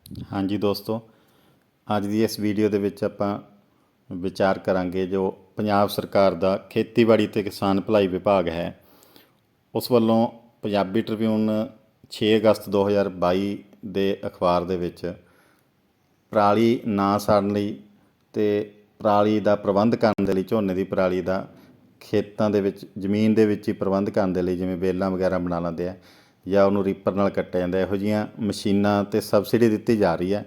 हाँ जी दोस्तों, ਅੱਜ ਦੀ ਇਸ ਵੀਡੀਓ ਦੇ ਵਿੱਚ ਆਪਾਂ ਵਿਚਾਰ ਕਰਾਂਗੇ ਜੋ ਪੰਜਾਬ ਸਰਕਾਰ ਦਾ ਖੇਤੀਬਾੜੀ ਤੇ ਕਿਸਾਨ ਭਲਾਈ ਵਿਭਾਗ ਹੈ ਉਸ ਵੱਲੋਂ ਪੰਜਾਬੀ ਟ੍ਰਿਬਿਊਨ 6 ਅਗਸਤ 2022 ਦੇ ਅਖਬਾਰ ਦੇ ਵਿੱਚ ਪਰਾਲੀ ਨਾ ਸਾੜਨ ਲਈ ਤੇ ਪਰਾਲੀ ਦਾ ਪ੍ਰਬੰਧ ਕਰਨ ਦੇ ਲਈ ਝੋਨੇ ਦੀ ਪਰਾਲੀ ਦਾ ਖੇਤਾਂ ਦੇ ਵਿੱਚ ਜ਼ਮੀਨ ਦੇ ਵਿੱਚ ਹੀ ਪ੍ਰਬੰਧ ਕਰਨ ਦੇ ਲਈ ਜਿਵੇਂ ਬੇਲਾਂ ਵਗੈਰਾ ਬਣਾ ਲੈਂਦੇ ਆ ਜਾਂ ਉਹਨੂੰ ਰੀਪਰ ਨਾਲ ਕੱਟਿਆ ਜਾਂਦਾ, ਇਹੋ ਜਿਹੀਆਂ ਮਸ਼ੀਨਾਂ 'ਤੇ ਸਬਸਿਡੀ ਦਿੱਤੀ ਜਾ ਰਹੀ ਹੈ।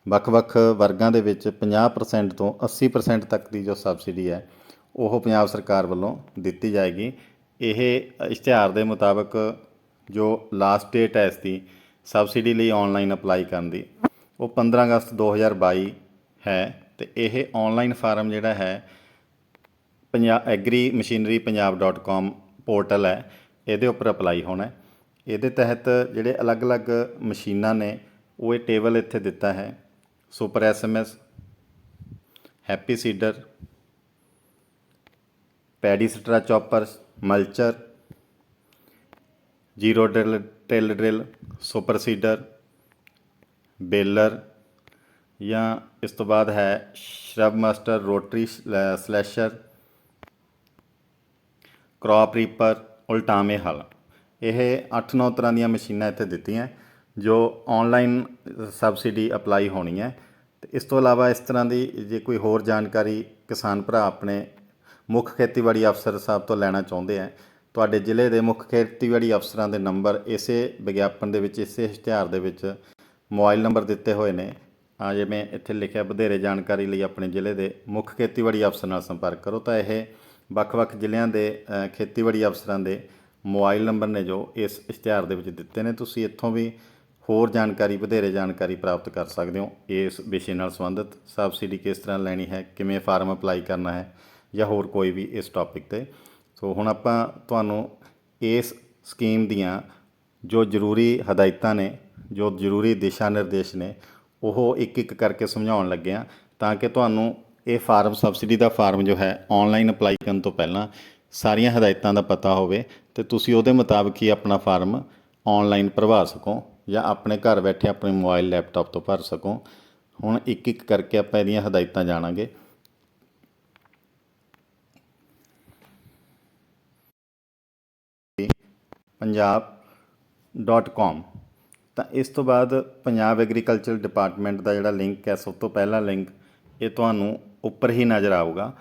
ਵੱਖ-ਵੱਖ ਵਰਗਾਂ ਦੇ ਵਿੱਚ 50% ਤੋਂ 80% ਤੱਕ ਦੀ ਜੋ ਸਬਸਿਡੀ ਹੈ ਉਹ ਪੰਜਾਬ ਸਰਕਾਰ ਵੱਲੋਂ ਦਿੱਤੀ ਜਾਏਗੀ। ਇਹ ਇਸ਼ਤਿਹਾਰ ਦੇ ਮੁਤਾਬਕ ਜੋ ਲਾਸਟ ਡੇਟ ਹੈ ਇਸ ਦੀ ਸਬਸਿਡੀ ਲਈ ਔਨਲਾਈਨ ਅਪਲਾਈ ਕਰਨ ਦੀ ਉਹ 15 ਅਗਸਤ 2022 ਹੈ ਅਤੇ ਇਹ ਔਨਲਾਈਨ ਫਾਰਮ ਜਿਹੜਾ ਹੈ ਐਗਰੀ ਮਸ਼ੀਨਰੀ ਪੰਜਾਬ.com ਪੋਰਟਲ ਹੈ, ਇਹਦੇ ਉੱਪਰ ਅਪਲਾਈ ਹੋਣਾ। ਇਹਦੇ ਤਹਿਤ ਜਿਹੜੇ ਅਲੱਗ-ਅਲੱਗ ਮਸ਼ੀਨਾਂ ਨੇ ਉਹ ਇਹ ਟੇਬਲ ਇੱਥੇ ਦਿੱਤਾ ਹੈ। Super SMS, happy seeder, paddy straw chopper, mulcher, zero till drill, super seeder, baler ਜਾਂ ਇਸ ਤੋਂ ਬਾਅਦ ਹੈ ਸ਼ਰਬ master, rotary slasher, crop reaper, ਉਲਟਾਵੇਂ ਹਲ। ਇਹ 8-9 ਤਰ੍ਹਾਂ ਦੀਆਂ ਮਸ਼ੀਨਾਂ ਇੱਥੇ ਦਿੱਤੀਆਂ ਜੋ ਔਨਲਾਈਨ ਸਬਸਿਡੀ ਅਪਲਾਈ ਹੋਣੀ ਹੈ। ਅਤੇ ਇਸ ਤੋਂ ਇਲਾਵਾ ਇਸ ਤਰ੍ਹਾਂ ਦੀ ਜੇ ਕੋਈ ਹੋਰ ਜਾਣਕਾਰੀ ਕਿਸਾਨ ਭਰਾ ਆਪਣੇ ਮੁੱਖ ਖੇਤੀਬਾੜੀ ਅਫਸਰ ਸਾਹਿਬ ਤੋਂ ਲੈਣਾ ਚਾਹੁੰਦੇ ਹੈ, ਤੁਹਾਡੇ ਜ਼ਿਲ੍ਹੇ ਦੇ ਮੁੱਖ ਖੇਤੀਬਾੜੀ ਅਫਸਰਾਂ ਦੇ ਨੰਬਰ ਇਸੇ ਵਿਗਿਆਪਨ ਦੇ ਵਿੱਚ, ਇਸੇ ਇਸ਼ਤਿਹਾਰ ਦੇ ਵਿੱਚ ਮੋਬਾਈਲ ਨੰਬਰ ਦਿੱਤੇ ਹੋਏ ਨੇ। ਜਿਵੇਂ ਇੱਥੇ ਲਿਖਿਆ ਵਧੇਰੇ ਜਾਣਕਾਰੀ ਲਈ ਆਪਣੇ ਜ਼ਿਲ੍ਹੇ ਦੇ ਮੁੱਖ ਖੇਤੀਬਾੜੀ ਅਫਸਰ ਨਾਲ ਸੰਪਰਕ ਕਰੋ, ਤਾਂ ਇਹ ਵੱਖ-ਵੱਖ ਜ਼ਿਲ੍ਹਿਆਂ ਦੇ ਖੇਤੀਬਾੜੀ ਅਫਸਰਾਂ ਦੇ ਮੋਬਾਈਲ ਨੰਬਰ ਨੇ ਜੋ ਇਸ ਇਸ਼ਤਿਹਾਰ ਦੇ ਵਿੱਚ ਦਿੱਤੇ ਨੇ। ਤੁਸੀਂ ਇੱਥੋਂ ਵੀ ਹੋਰ ਜਾਣਕਾਰੀ, ਵਧੇਰੇ ਜਾਣਕਾਰੀ ਪ੍ਰਾਪਤ ਕਰ ਸਕਦੇ ਹੋ ਇਸ ਵਿਸ਼ੇ ਨਾਲ ਸੰਬੰਧਿਤ। ਸਬਸਿਡੀ ਕਿਸ ਤਰ੍ਹਾਂ ਲੈਣੀ ਹੈ, ਕਿਵੇਂ ਫਾਰਮ ਅਪਲਾਈ ਕਰਨਾ ਹੈ ਜਾਂ ਹੋਰ ਕੋਈ ਵੀ ਇਸ ਟੌਪਿਕ 'ਤੇ। ਸੋ ਹੁਣ ਆਪਾਂ ਤੁਹਾਨੂੰ ਇਸ ਸਕੀਮ ਦੀਆਂ ਜੋ ਜ਼ਰੂਰੀ ਹਦਾਇਤਾਂ ਨੇ, ਜੋ ਜ਼ਰੂਰੀ ਦਿਸ਼ਾ ਨਿਰਦੇਸ਼ ਨੇ, ਉਹ ਇੱਕ-ਇੱਕ ਕਰਕੇ ਸਮਝਾਉਣ ਲੱਗੇ ਹਾਂ ਤਾਂ ਕਿ ਤੁਹਾਨੂੰ ਇਹ ਫਾਰਮ, ਸਬਸਿਡੀ ਦਾ ਫਾਰਮ ਜੋ ਹੈ ਔਨਲਾਈਨ ਅਪਲਾਈ ਕਰਨ ਤੋਂ ਪਹਿਲਾਂ ਸਾਰੀਆਂ ਹਦਾਇਤਾਂ ਦਾ ਪਤਾ ਹੋਵੇ ਅਤੇ ਤੁਸੀਂ ਉਹਦੇ ਮੁਤਾਬਕ ਹੀ ਆਪਣਾ ਫਾਰਮ ਔਨਲਾਈਨ ਭਰਵਾ ਸਕੋ ਜਾਂ ਆਪਣੇ ਘਰ ਬੈਠੇ ਆਪਣੇ ਮੋਬਾਈਲ ਲੈਪਟਾਪ ਤੋਂ ਭਰ ਸਕੋ। ਹੁਣ ਇੱਕ-ਇੱਕ ਕਰਕੇ ਆਪਾਂ ਇਹਦੀਆਂ ਹਦਾਇਤਾਂ ਜਾਣਾਂਗੇ। ਪੰਜਾਬ.com, ਤਾਂ ਇਸ ਤੋਂ ਬਾਅਦ ਪੰਜਾਬ ਐਗਰੀਕਲਚਰ ਡਿਪਾਰਟਮੈਂਟ ਦਾ ਜਿਹੜਾ ਲਿੰਕ ਹੈ, ਸਭ ਤੋਂ ਪਹਿਲਾ ਲਿੰਕ ਇਹ ਤੁਹਾਨੂੰ ਉੱਪਰ ਹੀ ਨਜ਼ਰ ਆਊਗਾ।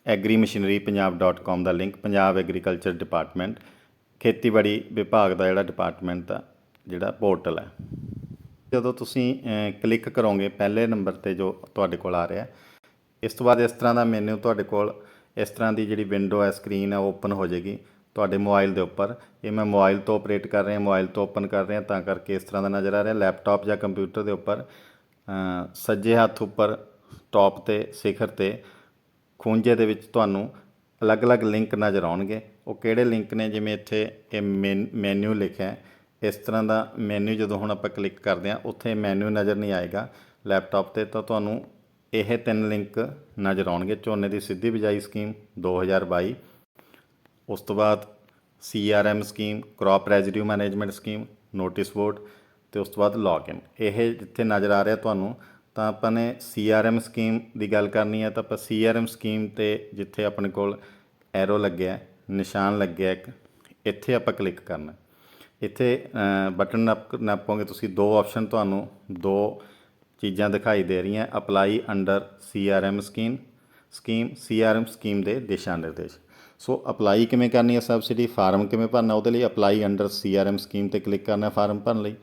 ਐਗਰੀ ਮਸ਼ੀਨਰੀ ਪੰਜਾਬ.com ਦਾ ਲਿੰਕ, ਪੰਜਾਬ ਐਗਰੀਕਲਚਰ ਡਿਪਾਰਟਮੈਂਟ, ਖੇਤੀਬਾੜੀ ਵਿਭਾਗ ਦਾ ਜਿਹੜਾ ਡਿਪਾਰਟਮੈਂਟ ਦਾ ਜਿਹੜਾ ਪੋਰਟਲ ਹੈ। ਜਦੋਂ ਤੁਸੀਂ ਕਲਿੱਕ ਕਰੋਗੇ ਪਹਿਲੇ ਨੰਬਰ 'ਤੇ ਜੋ ਤੁਹਾਡੇ ਕੋਲ ਆ ਰਿਹਾ, ਇਸ ਤੋਂ ਬਾਅਦ ਇਸ ਤਰ੍ਹਾਂ ਦਾ ਮੈਨੂ ਤੁਹਾਡੇ ਕੋਲ, ਇਸ ਤਰ੍ਹਾਂ ਦੀ ਜਿਹੜੀ ਵਿੰਡੋ ਹੈ, ਸਕਰੀਨ ਹੈ, ਉਹ ਓਪਨ ਹੋ ਜਾਏਗੀ ਤੁਹਾਡੇ ਮੋਬਾਈਲ ਦੇ ਉੱਪਰ। ਇਹ ਮੈਂ ਮੋਬਾਈਲ ਤੋਂ ਆਪਰੇਟ ਕਰ ਰਿਹਾ, ਮੋਬਾਈਲ ਤੋਂ ਓਪਨ ਕਰ ਰਿਹਾ, ਤਾਂ ਕਰਕੇ ਇਸ ਤਰ੍ਹਾਂ ਦਾ ਨਜ਼ਰ ਆ ਰਿਹਾ। ਲੈਪਟਾਪ ਜਾਂ ਕੰਪਿਊਟਰ ਦੇ ਉੱਪਰ ਸੱਜੇ ਹੱਥ ਉੱਪਰ ਟੌਪ 'ਤੇ ਸਿਖਰ 'ਤੇ ਖੂੰਜੇ ਦੇ ਵਿੱਚ ਤੁਹਾਨੂੰ ਅਲੱਗ-ਅਲੱਗ ਲਿੰਕ ਨਜ਼ਰ ਆਉਣਗੇ। ਉਹ ਕਿਹੜੇ ਲਿੰਕ ਨੇ, ਜਿਵੇਂ ਇੱਥੇ ਇਹ ਮੈਨਿਊ ਲਿਖਿਆ, ਇਸ ਤਰ੍ਹਾਂ ਦਾ ਮੈਨਿਊ ਜਦੋਂ ਹੁਣ ਆਪਾਂ ਕਲਿੱਕ ਕਰਦੇ ਹਾਂ ਉੱਥੇ ਮੈਨਿਊ ਨਜ਼ਰ ਨਹੀਂ ਆਏਗਾ ਲੈਪਟਾਪ 'ਤੇ, ਤਾਂ ਤੁਹਾਨੂੰ ਇਹ 3 ਲਿੰਕ ਨਜ਼ਰ ਆਉਣਗੇ। ਝੋਨੇ ਦੀ ਸਿੱਧੀ ਬਿਜਾਈ ਸਕੀਮ 2022, ਉਸ ਤੋਂ ਬਾਅਦ CRM scheme, crop residue management scheme, notice board, ਅਤੇ ਉਸ ਤੋਂ ਬਾਅਦ ਲੌਗਇਨ। ਇਹ ਜਿੱਥੇ ਨਜ਼ਰ ਆ ਰਿਹਾ ਤੁਹਾਨੂੰ, ਤਾਂ ਆਪਾਂ ਨੇ CRM ਸਕੀਮ ਦੀ ਗੱਲ ਕਰਨੀ ਹੈ ਤਾਂ ਆਪਾਂ CRM ਸਕੀਮ 'ਤੇ ਜਿੱਥੇ ਆਪਣੇ ਕੋਲ ਐਰੋ ਲੱਗਿਆ, ਨਿਸ਼ਾਨ ਲੱਗਿਆ ਇੱਕ, ਇੱਥੇ ਆਪਾਂ ਕਲਿੱਕ ਕਰਨਾ। ਇੱਥੇ ਬਟਨ ਨਾਪੋਗੇ ਤੁਸੀਂ, 2 ਆਪਸ਼ਨ ਤੁਹਾਨੂੰ 2 ਚੀਜ਼ਾਂ ਦਿਖਾਈ ਦੇ ਰਹੀਆਂ। Apply under CRM scheme, CRM scheme ਦੇ ਦਿਸ਼ਾ ਨਿਰਦੇਸ਼। ਸੋ ਅਪਲਾਈ ਕਿਵੇਂ ਕਰਨੀ ਹੈ ਸਬਸਿਡੀ, ਫਾਰਮ ਕਿਵੇਂ ਭਰਨਾ, ਉਹਦੇ ਲਈ ਅਪਲਾਈ ਅੰਡਰ CRM ਸਕੀਮ 'ਤੇ ਕਲਿੱਕ ਕਰਨਾ ਫਾਰਮ ਭਰਨ ਲਈ।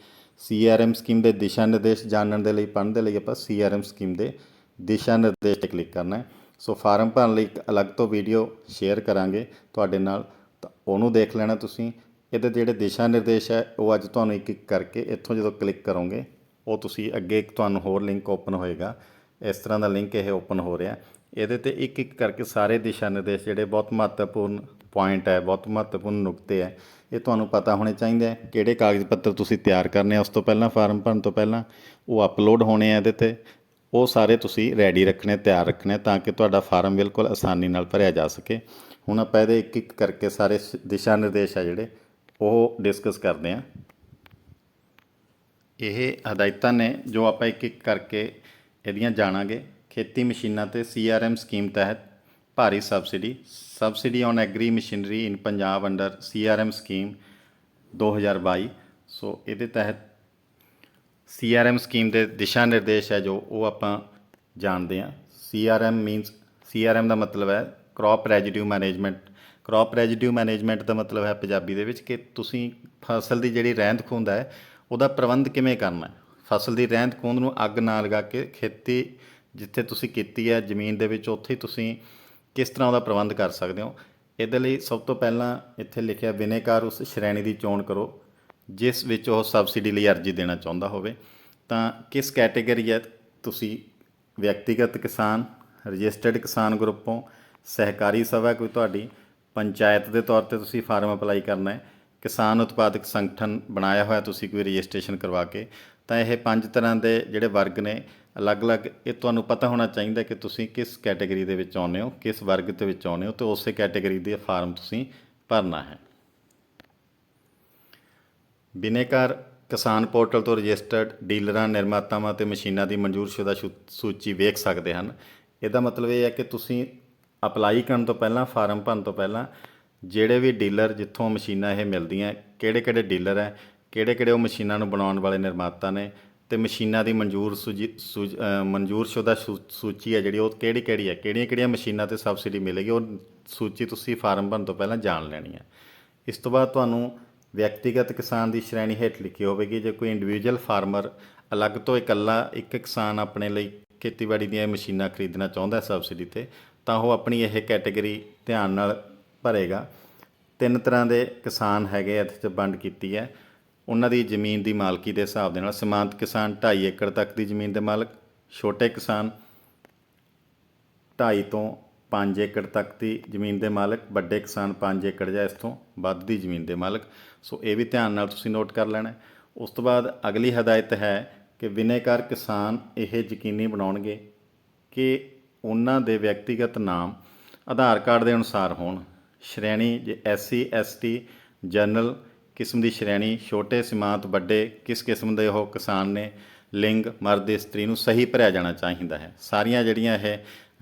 CRM ਸਕੀਮ ਦੇ ਦਿਸ਼ਾ ਨਿਰਦੇਸ਼ ਜਾਣਨ ਦੇ ਲਈ, ਪੜ੍ਹਨ ਦੇ ਲਈ ਆਪਾਂ CRM ਸਕੀਮ ਦੇ ਦਿਸ਼ਾ ਨਿਰਦੇਸ਼ 'ਤੇ ਕਲਿੱਕ ਕਰਨਾ ਹੈ। ਸੋ ਫਾਰਮ ਭਰਨ ਲਈ ਇੱਕ ਅਲੱਗ ਤੋਂ ਵੀਡੀਓ ਸ਼ੇਅਰ ਕਰਾਂਗੇ ਤੁਹਾਡੇ ਨਾਲ, ਤਾਂ ਉਹਨੂੰ ਦੇਖ ਲੈਣਾ ਤੁਸੀਂ। ਇਹਦੇ ਜਿਹੜੇ ਦਿਸ਼ਾ ਨਿਰਦੇਸ਼ ਹੈ ਉਹ ਅੱਜ ਤੁਹਾਨੂੰ ਇੱਕ-ਇੱਕ ਕਰਕੇ ਇੱਥੋਂ ਜਦੋਂ ਕਲਿੱਕ ਕਰੋਗੇ ਉਹ ਤੁਸੀਂ ਅੱਗੇ ਤੁਹਾਨੂੰ ਹੋਰ ਲਿੰਕ ਓਪਨ ਹੋਏਗਾ। ਇਸ ਤਰ੍ਹਾਂ ਦਾ ਲਿੰਕ ਇਹ ਓਪਨ ਹੋ ਰਿਹਾ। ਇਹਦੇ 'ਤੇ ਇੱਕ-ਇੱਕ ਕਰਕੇ ਸਾਰੇ ਦਿਸ਼ਾ ਨਿਰਦੇਸ਼ ਜਿਹੜੇ ਬਹੁਤ ਮਹੱਤਵਪੂਰਨ ਪੁਆਇੰਟ ਹੈ, ਬਹੁਤ ਮਹੱਤਵਪੂਰਨ ਨੁਕਤੇ ਹੈ, ਇਹ ਤੁਹਾਨੂੰ ਪਤਾ ਹੋਣੇ ਚਾਹੀਦੇ ਹੈ। ਕਿਹੜੇ ਕਾਗਜ਼ ਪੱਤਰ ਤੁਸੀਂ ਤਿਆਰ ਕਰਨੇ ਆ ਉਸ ਤੋਂ ਪਹਿਲਾਂ, ਫਾਰਮ ਭਰਨ ਤੋਂ ਪਹਿਲਾਂ ਉਹ ਅਪਲੋਡ ਹੋਣੇ ਆ ਇਹਦੇ 'ਤੇ, ਉਹ ਸਾਰੇ ਤੁਸੀਂ ਰੈਡੀ ਰੱਖਣੇ, ਤਿਆਰ ਰੱਖਣੇ, ਤਾਂ ਕਿ ਤੁਹਾਡਾ ਫਾਰਮ ਬਿਲਕੁਲ ਆਸਾਨੀ ਨਾਲ ਭਰਿਆ ਜਾ ਸਕੇ। ਹੁਣ ਆਪਾਂ ਇਹਦੇ ਇੱਕ-ਇੱਕ ਕਰਕੇ ਸਾਰੇ ਦਿਸ਼ਾ ਨਿਰਦੇਸ਼ ਆ ਜਿਹੜੇ ਉਹ ਡਿਸਕਸ ਕਰਦੇ ਹਾਂ। ਇਹ ਹਦਾਇਤਾਂ ਨੇ ਜੋ ਆਪਾਂ ਇੱਕ ਇੱਕ ਕਰਕੇ ਇਹਦੀਆਂ ਜਾਣਾਂਗੇ। ਖੇਤੀ ਮਸ਼ੀਨਾਂ ਤੇ CRM ਸਕੀਮ ਤਹਿਤ ਭਾਰੀ subsidy on agri machinery in Punjab under CRM scheme 2022। So ਇਹਦੇ ਤਹਿਤ CRM ਸਕੀਮ ਦੇ ਦਿਸ਼ਾ ਨਿਰਦੇਸ਼ ਹੈ ਜੋ ਉਹ ਆਪਾਂ ਜਾਣਦੇ ਹਾਂ। CRM ਦਾ ਮਤਲਬ ਹੈ ਕ੍ਰੌਪ ਰੈਜੀਡਿਊ ਮੈਨੇਜਮੈਂਟ। ਕ੍ਰੌਪ ਰੈਜੀਡਿਊ ਮੈਨੇਜਮੈਂਟ ਦਾ ਮਤਲਬ ਹੈ ਪੰਜਾਬੀ ਦੇ ਵਿੱਚ ਕਿ ਤੁਸੀਂ ਫਸਲ ਦੀ ਜਿਹੜੀ ਰਹਿੰਦ ਖੂੰਹਦ ਹੈ ਉਹਦਾ ਪ੍ਰਬੰਧ ਕਿਵੇਂ ਕਰਨਾ ਹੈ। ਫਸਲ ਦੀ ਰਹਿੰਦ ਖੂੰਹਦ ਨੂੰ ਅੱਗ ਨਾ ਲਗਾ ਕੇ ਖੇਤੀ ਜਿੱਥੇ ਤੁਸੀਂ ਕੀਤੀ ਹੈ ਜ਼ਮੀਨ ਦੇ ਵਿੱਚ ਉੱਥੇ ਤੁਸੀਂ ਕਿਸ ਤਰ੍ਹਾਂ ਉਹਦਾ ਪ੍ਰਬੰਧ ਕਰ ਸਕਦੇ ਹੋ। ਇਹਦੇ ਲਈ ਸਭ ਤੋਂ ਪਹਿਲਾਂ ਇੱਥੇ ਲਿਖਿਆ ਬਿਨੇਕਾਰ ਉਸ ਸ਼੍ਰੇਣੀ ਦੀ ਚੋਣ ਕਰੋ ਜਿਸ ਵਿੱਚ ਉਹ ਸਬਸਿਡੀ ਲਈ ਅਰਜ਼ੀ ਦੇਣਾ ਚਾਹੁੰਦਾ ਹੋਵੇ। ਤਾਂ ਕਿਸ ਕੈਟੇਗਰੀ ਹੈ ਤੁਸੀਂ? ਵਿਅਕਤੀਗਤ ਕਿਸਾਨ, ਰਜਿਸਟਰਡ ਕਿਸਾਨ ਗਰੁੱਪੋਂ, ਸਹਿਕਾਰੀ ਸਭਾ ਕੋਈ ਤੁਹਾਡੀ, ਪੰਚਾਇਤ ਦੇ ਤੌਰ 'ਤੇ ਤੁਸੀਂ ਫਾਰਮ ਅਪਲਾਈ ਕਰਨਾ ਹੈ, ਕਿਸਾਨ ਉਤਪਾਦਕ ਸੰਗਠਨ ਬਣਾਇਆ ਹੋਇਆ ਤੁਸੀਂ ਕੋਈ ਰਜਿਸਟ੍ਰੇਸ਼ਨ ਕਰਵਾ ਕੇ। ਤਾਂ ਇਹ 5 ਤਰ੍ਹਾਂ ਦੇ ਜਿਹੜੇ ਵਰਗ ਨੇ ਅਲੱਗ-ਅਲੱਗ, ਇਹ ਤੁਹਾਨੂੰ ਪਤਾ ਹੋਣਾ ਚਾਹੀਦਾ ਕਿ ਤੁਸੀਂ ਕਿਸ ਕੈਟੇਗਰੀ ਦੇ ਵਿੱਚ ਆਉਂਦੇ ਹੋ, ਕਿਸ ਵਰਗ ਦੇ ਵਿੱਚ ਆਉਂਦੇ ਹੋ, ਅਤੇ ਉਸੇ ਕੈਟੇਗਰੀ ਦੇ ਫਾਰਮ ਤੁਸੀਂ ਭਰਨਾ ਹੈ। ਬਿਨੇਕਾਰ ਕਿਸਾਨ ਪੋਰਟਲ ਤੋਂ ਰਜਿਸਟਰਡ ਡੀਲਰਾਂ, ਨਿਰਮਾਤਾਵਾਂ ਅਤੇ ਮਸ਼ੀਨਾਂ ਦੀ ਮਨਜ਼ੂਰਸ਼ੁਦਾ ਸੂਚੀ ਵੇਖ ਸਕਦੇ ਹਨ। ਇਹਦਾ ਮਤਲਬ ਇਹ ਹੈ ਕਿ ਤੁਸੀਂ ਅਪਲਾਈ ਕਰਨ ਤੋਂ ਪਹਿਲਾਂ, ਫਾਰਮ ਭਰਨ ਤੋਂ ਪਹਿਲਾਂ ਜਿਹੜੇ ਵੀ ਡੀਲਰ ਜਿੱਥੋਂ ਮਸ਼ੀਨਾਂ ਇਹ ਮਿਲਦੀਆਂ, ਕਿਹੜੇ ਡੀਲਰ ਹੈ, ਕਿਹੜੇ ਉਹ ਮਸ਼ੀਨਾਂ ਨੂੰ ਬਣਾਉਣ ਵਾਲੇ ਨਿਰਮਾਤਾ ਨੇ, ਅਤੇ ਮਸ਼ੀਨਾਂ ਦੀ ਮਨਜ਼ੂਰਸ਼ੁਦਾ ਸੂਚੀ ਹੈ ਜਿਹੜੀ ਉਹ ਕਿਹੜੀ ਹੈ, ਕਿਹੜੀਆਂ ਮਸ਼ੀਨਾਂ 'ਤੇ ਸਬਸਿਡੀ ਮਿਲੇਗੀ, ਉਹ ਸੂਚੀ ਤੁਸੀਂ ਫਾਰਮ ਭਰਨ ਤੋਂ ਪਹਿਲਾਂ ਜਾਣ ਲੈਣੀ ਹੈ। ਇਸ ਤੋਂ ਬਾਅਦ ਤੁਹਾਨੂੰ ਵਿਅਕਤੀਗਤ ਕਿਸਾਨ ਦੀ ਸ਼੍ਰੇਣੀ ਹੇਠ ਲਿਖੀ ਹੋਵੇਗੀ। ਜੇ ਕੋਈ ਇੰਡੀਵਿਜੂਅਲ ਫਾਰਮਰ ਅਲੱਗ ਤੋਂ ਇਕੱਲਾ ਇੱਕ ਕਿਸਾਨ ਆਪਣੇ ਲਈ ਖੇਤੀਬਾੜੀ ਦੀਆਂ ਮਸ਼ੀਨਾਂ ਖਰੀਦਣਾ ਚਾਹੁੰਦਾ ਸਬਸਿਡੀ 'ਤੇ, ਤਾਂ ਉਹ ਆਪਣੀ ਇਹ ਕੈਟੇਗਰੀ ਧਿਆਨ ਨਾਲ ਭਰੇਗਾ। 3 ਤਰ੍ਹਾਂ ਦੇ ਕਿਸਾਨ ਹੈਗੇ, ਇੱਥੇ 'ਚ ਵੰਡ ਕੀਤੀ ਹੈ ਉਹਨਾਂ ਦੀ ਜ਼ਮੀਨ ਦੀ ਮਾਲਕੀ ਦੇ ਹਿਸਾਬ ਦੇ ਨਾਲ। ਸੀਮਾਂਤ ਕਿਸਾਨ 2.5 ਏਕੜ ਤੱਕ ਦੀ ਜ਼ਮੀਨ ਦੇ ਮਾਲਕ, ਛੋਟੇ ਕਿਸਾਨ 2.5 ਤੋਂ 5 ਏਕੜ ਤੱਕ ਦੀ ਜ਼ਮੀਨ ਦੇ ਮਾਲਕ, ਵੱਡੇ ਕਿਸਾਨ 5 ਏਕੜ ਜਾਂ ਇਸ ਤੋਂ ਵੱਧ ਦੀ ਜ਼ਮੀਨ ਦੇ ਮਾਲਕ। ਸੋ ਇਹ ਵੀ ਧਿਆਨ ਨਾਲ ਤੁਸੀਂ ਨੋਟ ਕਰ ਲੈਣਾ। ਉਸ ਤੋਂ ਬਾਅਦ ਅਗਲੀ ਹਦਾਇਤ ਹੈ ਕਿ ਬਿਨੇਕਾਰ ਕਿਸਾਨ ਇਹ ਯਕੀਨੀ ਬਣਾਉਣਗੇ ਕਿ ਉਹਨਾਂ ਦੇ ਵਿਅਕਤੀਗਤ ਨਾਮ ਆਧਾਰ ਕਾਰਡ ਦੇ ਅਨੁਸਾਰ ਹੋਣ। ਸ਼੍ਰੇਣੀ ਜੇ SC ST ਜਨਰਲ ਕਿਸਮ ਦੀ ਸ਼੍ਰੇਣੀ, ਛੋਟੇ ਸੀਮਾਂਤ, ਵੱਡੇ ਕਿਸ ਕਿਸਮ ਦੇ ਉਹ ਕਿਸਾਨ ਨੇ, ਲਿੰਗ ਮਰਦ ਇਸਤਰੀ ਨੂੰ ਸਹੀ ਭਰਿਆ ਜਾਣਾ ਚਾਹੀਦਾ ਹੈ। ਸਾਰੀਆਂ ਜਿਹੜੀਆਂ ਇਹ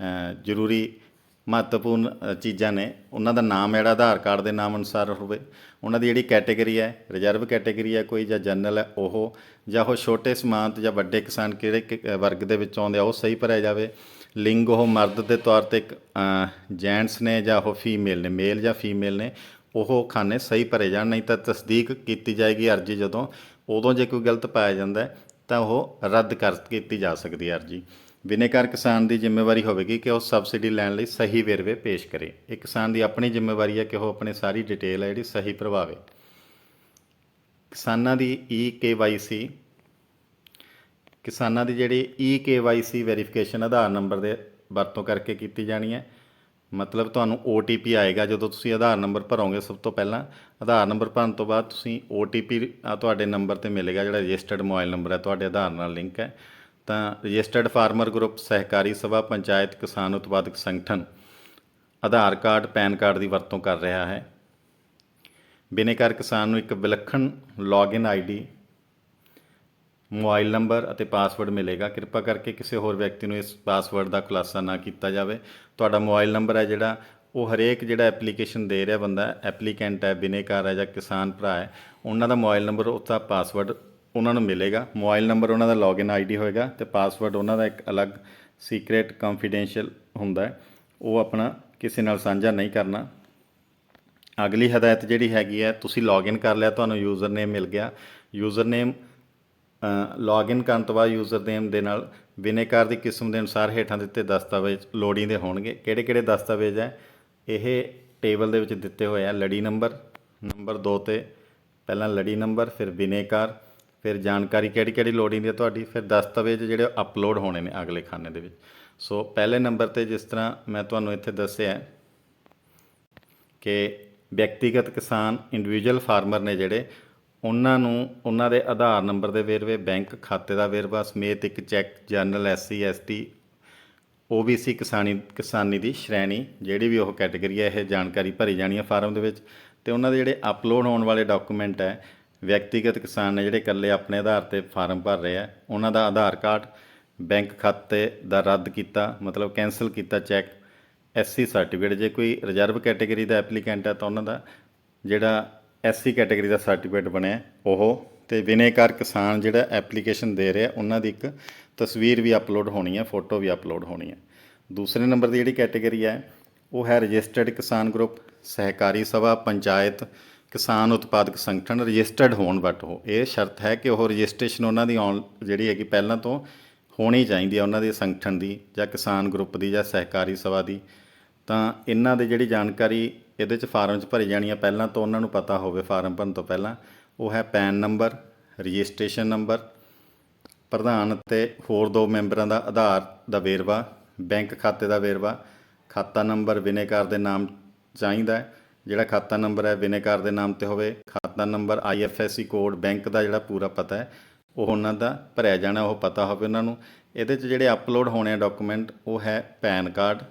ਜ਼ਰੂਰੀ ਮਹੱਤਵਪੂਰਨ ਚੀਜ਼ਾਂ ਨੇ, ਉਹਨਾਂ ਦਾ ਨਾਮ ਜਿਹੜਾ ਆਧਾਰ ਕਾਰਡ ਦੇ ਨਾਮ ਅਨੁਸਾਰ ਹੋਵੇ। ਉਹਨਾਂ ਦੀ ਜਿਹੜੀ ਕੈਟੇਗਰੀ ਹੈ, ਰਿਜ਼ਰਵ ਕੈਟੇਗਰੀ ਹੈ ਕੋਈ ਜਾਂ ਜਨਰਲ ਹੈ ਉਹ, ਜਾਂ ਉਹ ਛੋਟੇ ਸੀਮਾਂਤ ਜਾਂ ਵੱਡੇ ਕਿਸਾਨ ਕਿਹੜੇ ਵਰਗ ਦੇ ਵਿੱਚ ਆਉਂਦੇ ਆ ਉਹ ਸਹੀ ਭਰਿਆ ਜਾਵੇ। ਲਿੰਗ ਉਹ ਮਰਦ ਦੇ ਤੌਰ 'ਤੇ ਜੈਂਟਸ ਨੇ ਜਾਂ ਉਹ ਫੀਮੇਲ ਨੇ, ਮੇਲ ਜਾਂ ਫੀਮੇਲ ਨੇ, ਉਹ ਖਾਨੇ ਸਹੀ ਭਰੇ ਜਾਣ। ਨਹੀਂ ਤਾਂ ਤਸਦੀਕ ਕੀਤੀ ਜਾਏਗੀ ਅਰਜ਼ੀ ਉਦੋਂ ਜੇ ਕੋਈ ਗਲਤ ਪਾਇਆ ਜਾਂਦਾ ਤਾਂ ਉਹ ਰੱਦ ਕੀਤੀ ਜਾ ਸਕਦੀ ਹੈ ਅਰਜ਼ੀ। ਬਿਨੇਕਾਰ ਕਿਸਾਨ ਦੀ ਜ਼ਿੰਮੇਵਾਰੀ ਹੋਵੇਗੀ ਕਿ ਉਹ ਸਬਸਿਡੀ ਲੈਣ ਲਈ ਸਹੀ ਵੇਰਵੇ ਪੇਸ਼ ਕਰੇ। ਇਹ ਕਿਸਾਨ ਦੀ ਆਪਣੀ ਜ਼ਿੰਮੇਵਾਰੀ ਹੈ ਕਿ ਉਹ ਆਪਣੀ ਸਾਰੀ ਡਿਟੇਲ ਹੈ ਜਿਹੜੀ ਸਹੀ ਭਰਵਾਵੇ। ਕਿਸਾਨਾਂ ਦੀ EKYC, ਕਿਸਾਨਾਂ ਦੀ ਜਿਹੜੀ EKYC ਵੈਰੀਫਿਕੇਸ਼ਨ ਆਧਾਰ ਨੰਬਰ ਦੇ ਵਰਤੋਂ ਕਰਕੇ ਕੀਤੀ ਜਾਣੀ ਹੈ। ਮਤਲਬ ਤੁਹਾਨੂੰ OTP ਆਏਗਾ ਜਦੋਂ ਤੁਸੀਂ ਆਧਾਰ ਨੰਬਰ ਭਰੋਗੇ। ਸਭ ਤੋਂ ਪਹਿਲਾਂ ਆਧਾਰ ਨੰਬਰ ਭਰਨ ਤੋਂ ਬਾਅਦ ਤੁਸੀਂ OTP ਤੁਹਾਡੇ ਨੰਬਰ 'ਤੇ ਮਿਲੇਗਾ, ਜਿਹੜਾ ਰਜਿਸਟਰਡ ਮੋਬਾਈਲ ਨੰਬਰ ਹੈ ਤੁਹਾਡੇ ਆਧਾਰ ਨਾਲ ਲਿੰਕ ਹੈ। ਤਾਂ ਰਜਿਸਟਰਡ ਫਾਰਮਰ ਗਰੁੱਪ, ਸਹਿਕਾਰੀ ਸਭਾ, ਪੰਚਾਇਤ, ਕਿਸਾਨ ਉਤਪਾਦਕ ਸੰਗਠਨ ਆਧਾਰ ਕਾਰਡ, ਪੈਨ ਕਾਰਡ ਦੀ ਵਰਤੋਂ ਕਰ ਰਿਹਾ ਹੈ। ਬਿਨੇਕਾਰ ਕਿਸਾਨ ਨੂੰ ਇੱਕ ਵਿਲੱਖਣ ਲੌਗਇਨ ID, ਮੋਬਾਈਲ ਨੰਬਰ ਅਤੇ ਪਾਸਵਰਡ ਮਿਲੇਗਾ। ਕਿਰਪਾ ਕਰਕੇ ਕਿਸੇ ਹੋਰ ਵਿਅਕਤੀ ਨੂੰ ਇਸ ਪਾਸਵਰਡ ਦਾ ਖੁਲਾਸਾ ਨਾ ਕੀਤਾ ਜਾਵੇ। ਤੁਹਾਡਾ ਮੋਬਾਈਲ ਨੰਬਰ ਹੈ ਜਿਹੜਾ ਉਹ ਹਰੇਕ ਜਿਹੜਾ ਐਪਲੀਕੇਸ਼ਨ ਦੇ ਰਿਹਾ ਬੰਦਾ, ਐਪਲੀਕੈਂਟ ਹੈ, ਬਿਨੇਕਾਰ ਹੈ ਜਾਂ ਕਿਸਾਨ ਭਰਾ ਹੈ, ਉਹਨਾਂ ਦਾ ਮੋਬਾਈਲ ਨੰਬਰ, ਉਹਦਾ ਪਾਸਵਰਡ ਉਹਨਾਂ ਨੂੰ ਮਿਲੇਗਾ। ਮੋਬਾਈਲ ਨੰਬਰ ਉਹਨਾਂ ਦਾ ਲੌਗਇਨ ID ਹੋਏਗਾ ਅਤੇ ਪਾਸਵਰਡ ਉਹਨਾਂ ਦਾ ਇੱਕ ਅਲੱਗ ਸੀਕ੍ਰੇਟ ਕੰਫੀਡੈਂਸ਼ੀਅਲ ਹੁੰਦਾ, ਉਹ ਆਪਣਾ ਕਿਸੇ ਨਾਲ ਸਾਂਝਾ ਨਹੀਂ ਕਰਨਾ। ਅਗਲੀ ਹਦਾਇਤ ਜਿਹੜੀ ਹੈਗੀ ਹੈ, ਤੁਸੀਂ ਲੌਗਇਨ ਕਰ ਲਿਆ, ਤੁਹਾਨੂੰ ਯੂਜ਼ਰ ਨੇਮ ਮਿਲ ਗਿਆ। ਯੂਜ਼ਰ ਨੇਮ ਲੌਗਇਨ ਕਰਨ ਤੋਂ ਬਾਅਦ ਯੂਜ਼ਰ ਨੇਮ ਦੇ ਨਾਲ ਬਿਨੇਕਾਰ ਦੀ ਕਿਸਮ ਦੇ ਅਨੁਸਾਰ ਹੇਠਾਂ ਦਿੱਤੇ ਦਸਤਾਵੇਜ਼ ਲੋੜੀਂਦੇ ਹੋਣਗੇ। ਕਿਹੜੇ ਦਸਤਾਵੇਜ਼ ਹੈ ਇਹ ਟੇਬਲ ਦੇ ਵਿੱਚ ਦਿੱਤੇ ਹੋਏ ਆ। ਲੜੀ ਨੰਬਰ 2 'ਤੇ ਪਹਿਲਾਂ ਲੜੀ ਨੰਬਰ, ਫਿਰ ਬਿਨੇਕਾਰ, ਫਿਰ ਜਾਣਕਾਰੀ ਕਿਹੜੀ ਲੋੜੀਂਦੀ ਹੈ ਤੁਹਾਡੀ, ਫਿਰ ਦਸਤਾਵੇਜ਼ ਜਿਹੜੇ ਅਪਲੋਡ ਹੋਣੇ ਨੇ ਅਗਲੇ ਖਾਨੇ ਦੇ ਵਿੱਚ। ਸੋ ਪਹਿਲੇ ਨੰਬਰ 'ਤੇ ਜਿਸ ਤਰ੍ਹਾਂ ਮੈਂ ਤੁਹਾਨੂੰ ਇੱਥੇ ਦੱਸਿਆ ਕਿ ਵਿਅਕਤੀਗਤ ਕਿਸਾਨ, ਇੰਡੀਵਿਜੂਅਲ ਫਾਰਮਰ ਨੇ ਜਿਹੜੇ, ਉਹਨਾਂ ਨੂੰ ਉਹਨਾਂ ਦੇ ਆਧਾਰ ਨੰਬਰ ਦੇ ਵੇਰਵੇ, ਬੈਂਕ ਖਾਤੇ ਦਾ ਵੇਰਵਾ ਸਮੇਤ ਇੱਕ check, general, SC ST OBC ਕਿਸਾਨੀ ਦੀ ਸ਼੍ਰੇਣੀ, ਜਿਹੜੀ ਵੀ ਉਹ ਕੈਟੇਗਰੀ ਹੈ, ਇਹ ਜਾਣਕਾਰੀ ਭਰੀ ਜਾਣੀ ਹੈ ਫਾਰਮ ਦੇ ਵਿੱਚ। ਅਤੇ ਉਹਨਾਂ ਦੇ ਜਿਹੜੇ ਅਪਲੋਡ ਹੋਣ ਵਾਲੇ ਡਾਕੂਮੈਂਟ ਹੈ, ਵਿਅਕਤੀਗਤ ਕਿਸਾਨ ਨੇ ਜਿਹੜੇ ਇਕੱਲੇ ਆਪਣੇ ਆਧਾਰ ਤੇ ਫਾਰਮ ਭਰ ਰਹੇ ਆ, ਉਹਨਾਂ ਦਾ ਆਧਾਰ ਕਾਰਡ, ਬੈਂਕ ਖਾਤੇ ਦਾ ਰੱਦ ਕੀਤਾ ਮਤਲਬ ਕੈਂਸਲ ਕੀਤਾ ਚੈੱਕ, ਐਸਸੀ ਸਰਟੀਫਿਕੇਟ, ਜੇ ਕੋਈ ਰਿਜ਼ਰਵ ਕੈਟਾਗਰੀ ਦਾ ਐਪਲੀਕੈਂਟ ਹੈ ਤਾਂ ਉਹਨਾਂ ਦਾ ਜਿਹੜਾ ਐਸਸੀ ਕੈਟਾਗਰੀ ਦਾ ਸਰਟੀਫਿਕੇਟ ਬਣਿਆ ਉਹ, ਤੇ ਬਿਨੇਕਾਰ ਕਿਸਾਨ ਜਿਹੜਾ ਐਪਲੀਕੇਸ਼ਨ ਦੇ ਰਿਹਾ ਉਹਨਾਂ ਦੀ ਇੱਕ ਤਸਵੀਰ ਵੀ ਅਪਲੋਡ ਹੋਣੀ ਹੈ, ਫੋਟੋ ਵੀ ਅਪਲੋਡ ਹੋਣੀ ਹੈ। ਦੂਸਰੇ ਨੰਬਰ ਦੀ ਜਿਹੜੀ ਕੈਟਾਗਰੀ ਹੈ ਉਹ ਹੈ ਰਜਿਸਟਰਡ ਕਿਸਾਨ ਗਰੁੱਪ, ਸਹਿਕਾਰੀ ਸਭਾ, ਪੰਚਾਇਤ, ਕਿਸਾਨ ਉਤਪਾਦਕ ਸੰਗਠਨ ਰਜਿਸਟਰਡ ਹੋਣ, ਬਟ ਉਹ ਇਹ ਸ਼ਰਤ ਹੈ ਕਿ ਉਹ ਰਜਿਸਟ੍ਰੇਸ਼ਨ ਉਹਨਾਂ ਦੀ ਜਿਹੜੀ ਹੈਗੀ ਪਹਿਲਾਂ ਤੋਂ ਹੋਣੀ ਚਾਹੀਦੀ ਹੈ, ਉਹਨਾਂ ਦੇ ਸੰਗਠਨ ਦੀ ਜਾਂ ਕਿਸਾਨ ਗਰੁੱਪ ਦੀ ਜਾਂ ਸਹਿਕਾਰੀ ਸਭਾ ਦੀ। ਤਾਂ ਇਹਨਾਂ ਦੀ ਜਿਹੜੀ ਜਾਣਕਾਰੀ ਇਹਦੇ 'ਚ ਫਾਰਮ 'ਚ ਭਰੀ ਜਾਣੀ ਹੈ ਪਹਿਲਾਂ ਤੋਂ ਉਹਨਾਂ ਨੂੰ ਪਤਾ ਹੋਵੇ ਫਾਰਮ ਭਰਨ ਤੋਂ ਪਹਿਲਾਂ, ਉਹ ਹੈ ਪੈਨ ਨੰਬਰ, ਰਜਿਸਟ੍ਰੇਸ਼ਨ ਨੰਬਰ, ਪ੍ਰਧਾਨ ਅਤੇ ਹੋਰ 2 ਮੈਂਬਰਾਂ ਦਾ ਆਧਾਰ ਦਾ ਵੇਰਵਾ, ਬੈਂਕ ਖਾਤੇ ਦਾ ਵੇਰਵਾ, ਖਾਤਾ ਨੰਬਰ ਬਿਨੇਕਾਰ ਦੇ ਨਾਮ ਚਾਹੀਦਾ ਹੈ, ਜਿਹੜਾ ਖਾਤਾ ਨੰਬਰ ਹੈ ਬਿਨੇਕਾਰ ਦੇ ਨਾਮ 'ਤੇ ਹੋਵੇ, ਖਾਤਾ ਨੰਬਰ, IFSC ਕੋਡ, ਬੈਂਕ ਦਾ ਜਿਹੜਾ ਪੂਰਾ ਪਤਾ ਹੈ ਉਹ ਉਹਨਾਂ ਦਾ ਭਰਿਆ ਜਾਣਾ, ਉਹ ਪਤਾ ਹੋਵੇ ਉਹਨਾਂ ਨੂੰ। ਇਹਦੇ 'ਚ ਜਿਹੜੇ ਅਪਲੋਡ ਹੋਣੇ ਆ ਡਾਕੂਮੈਂਟ ਉਹ ਹੈ ਪੈਨ ਕਾਰਡ,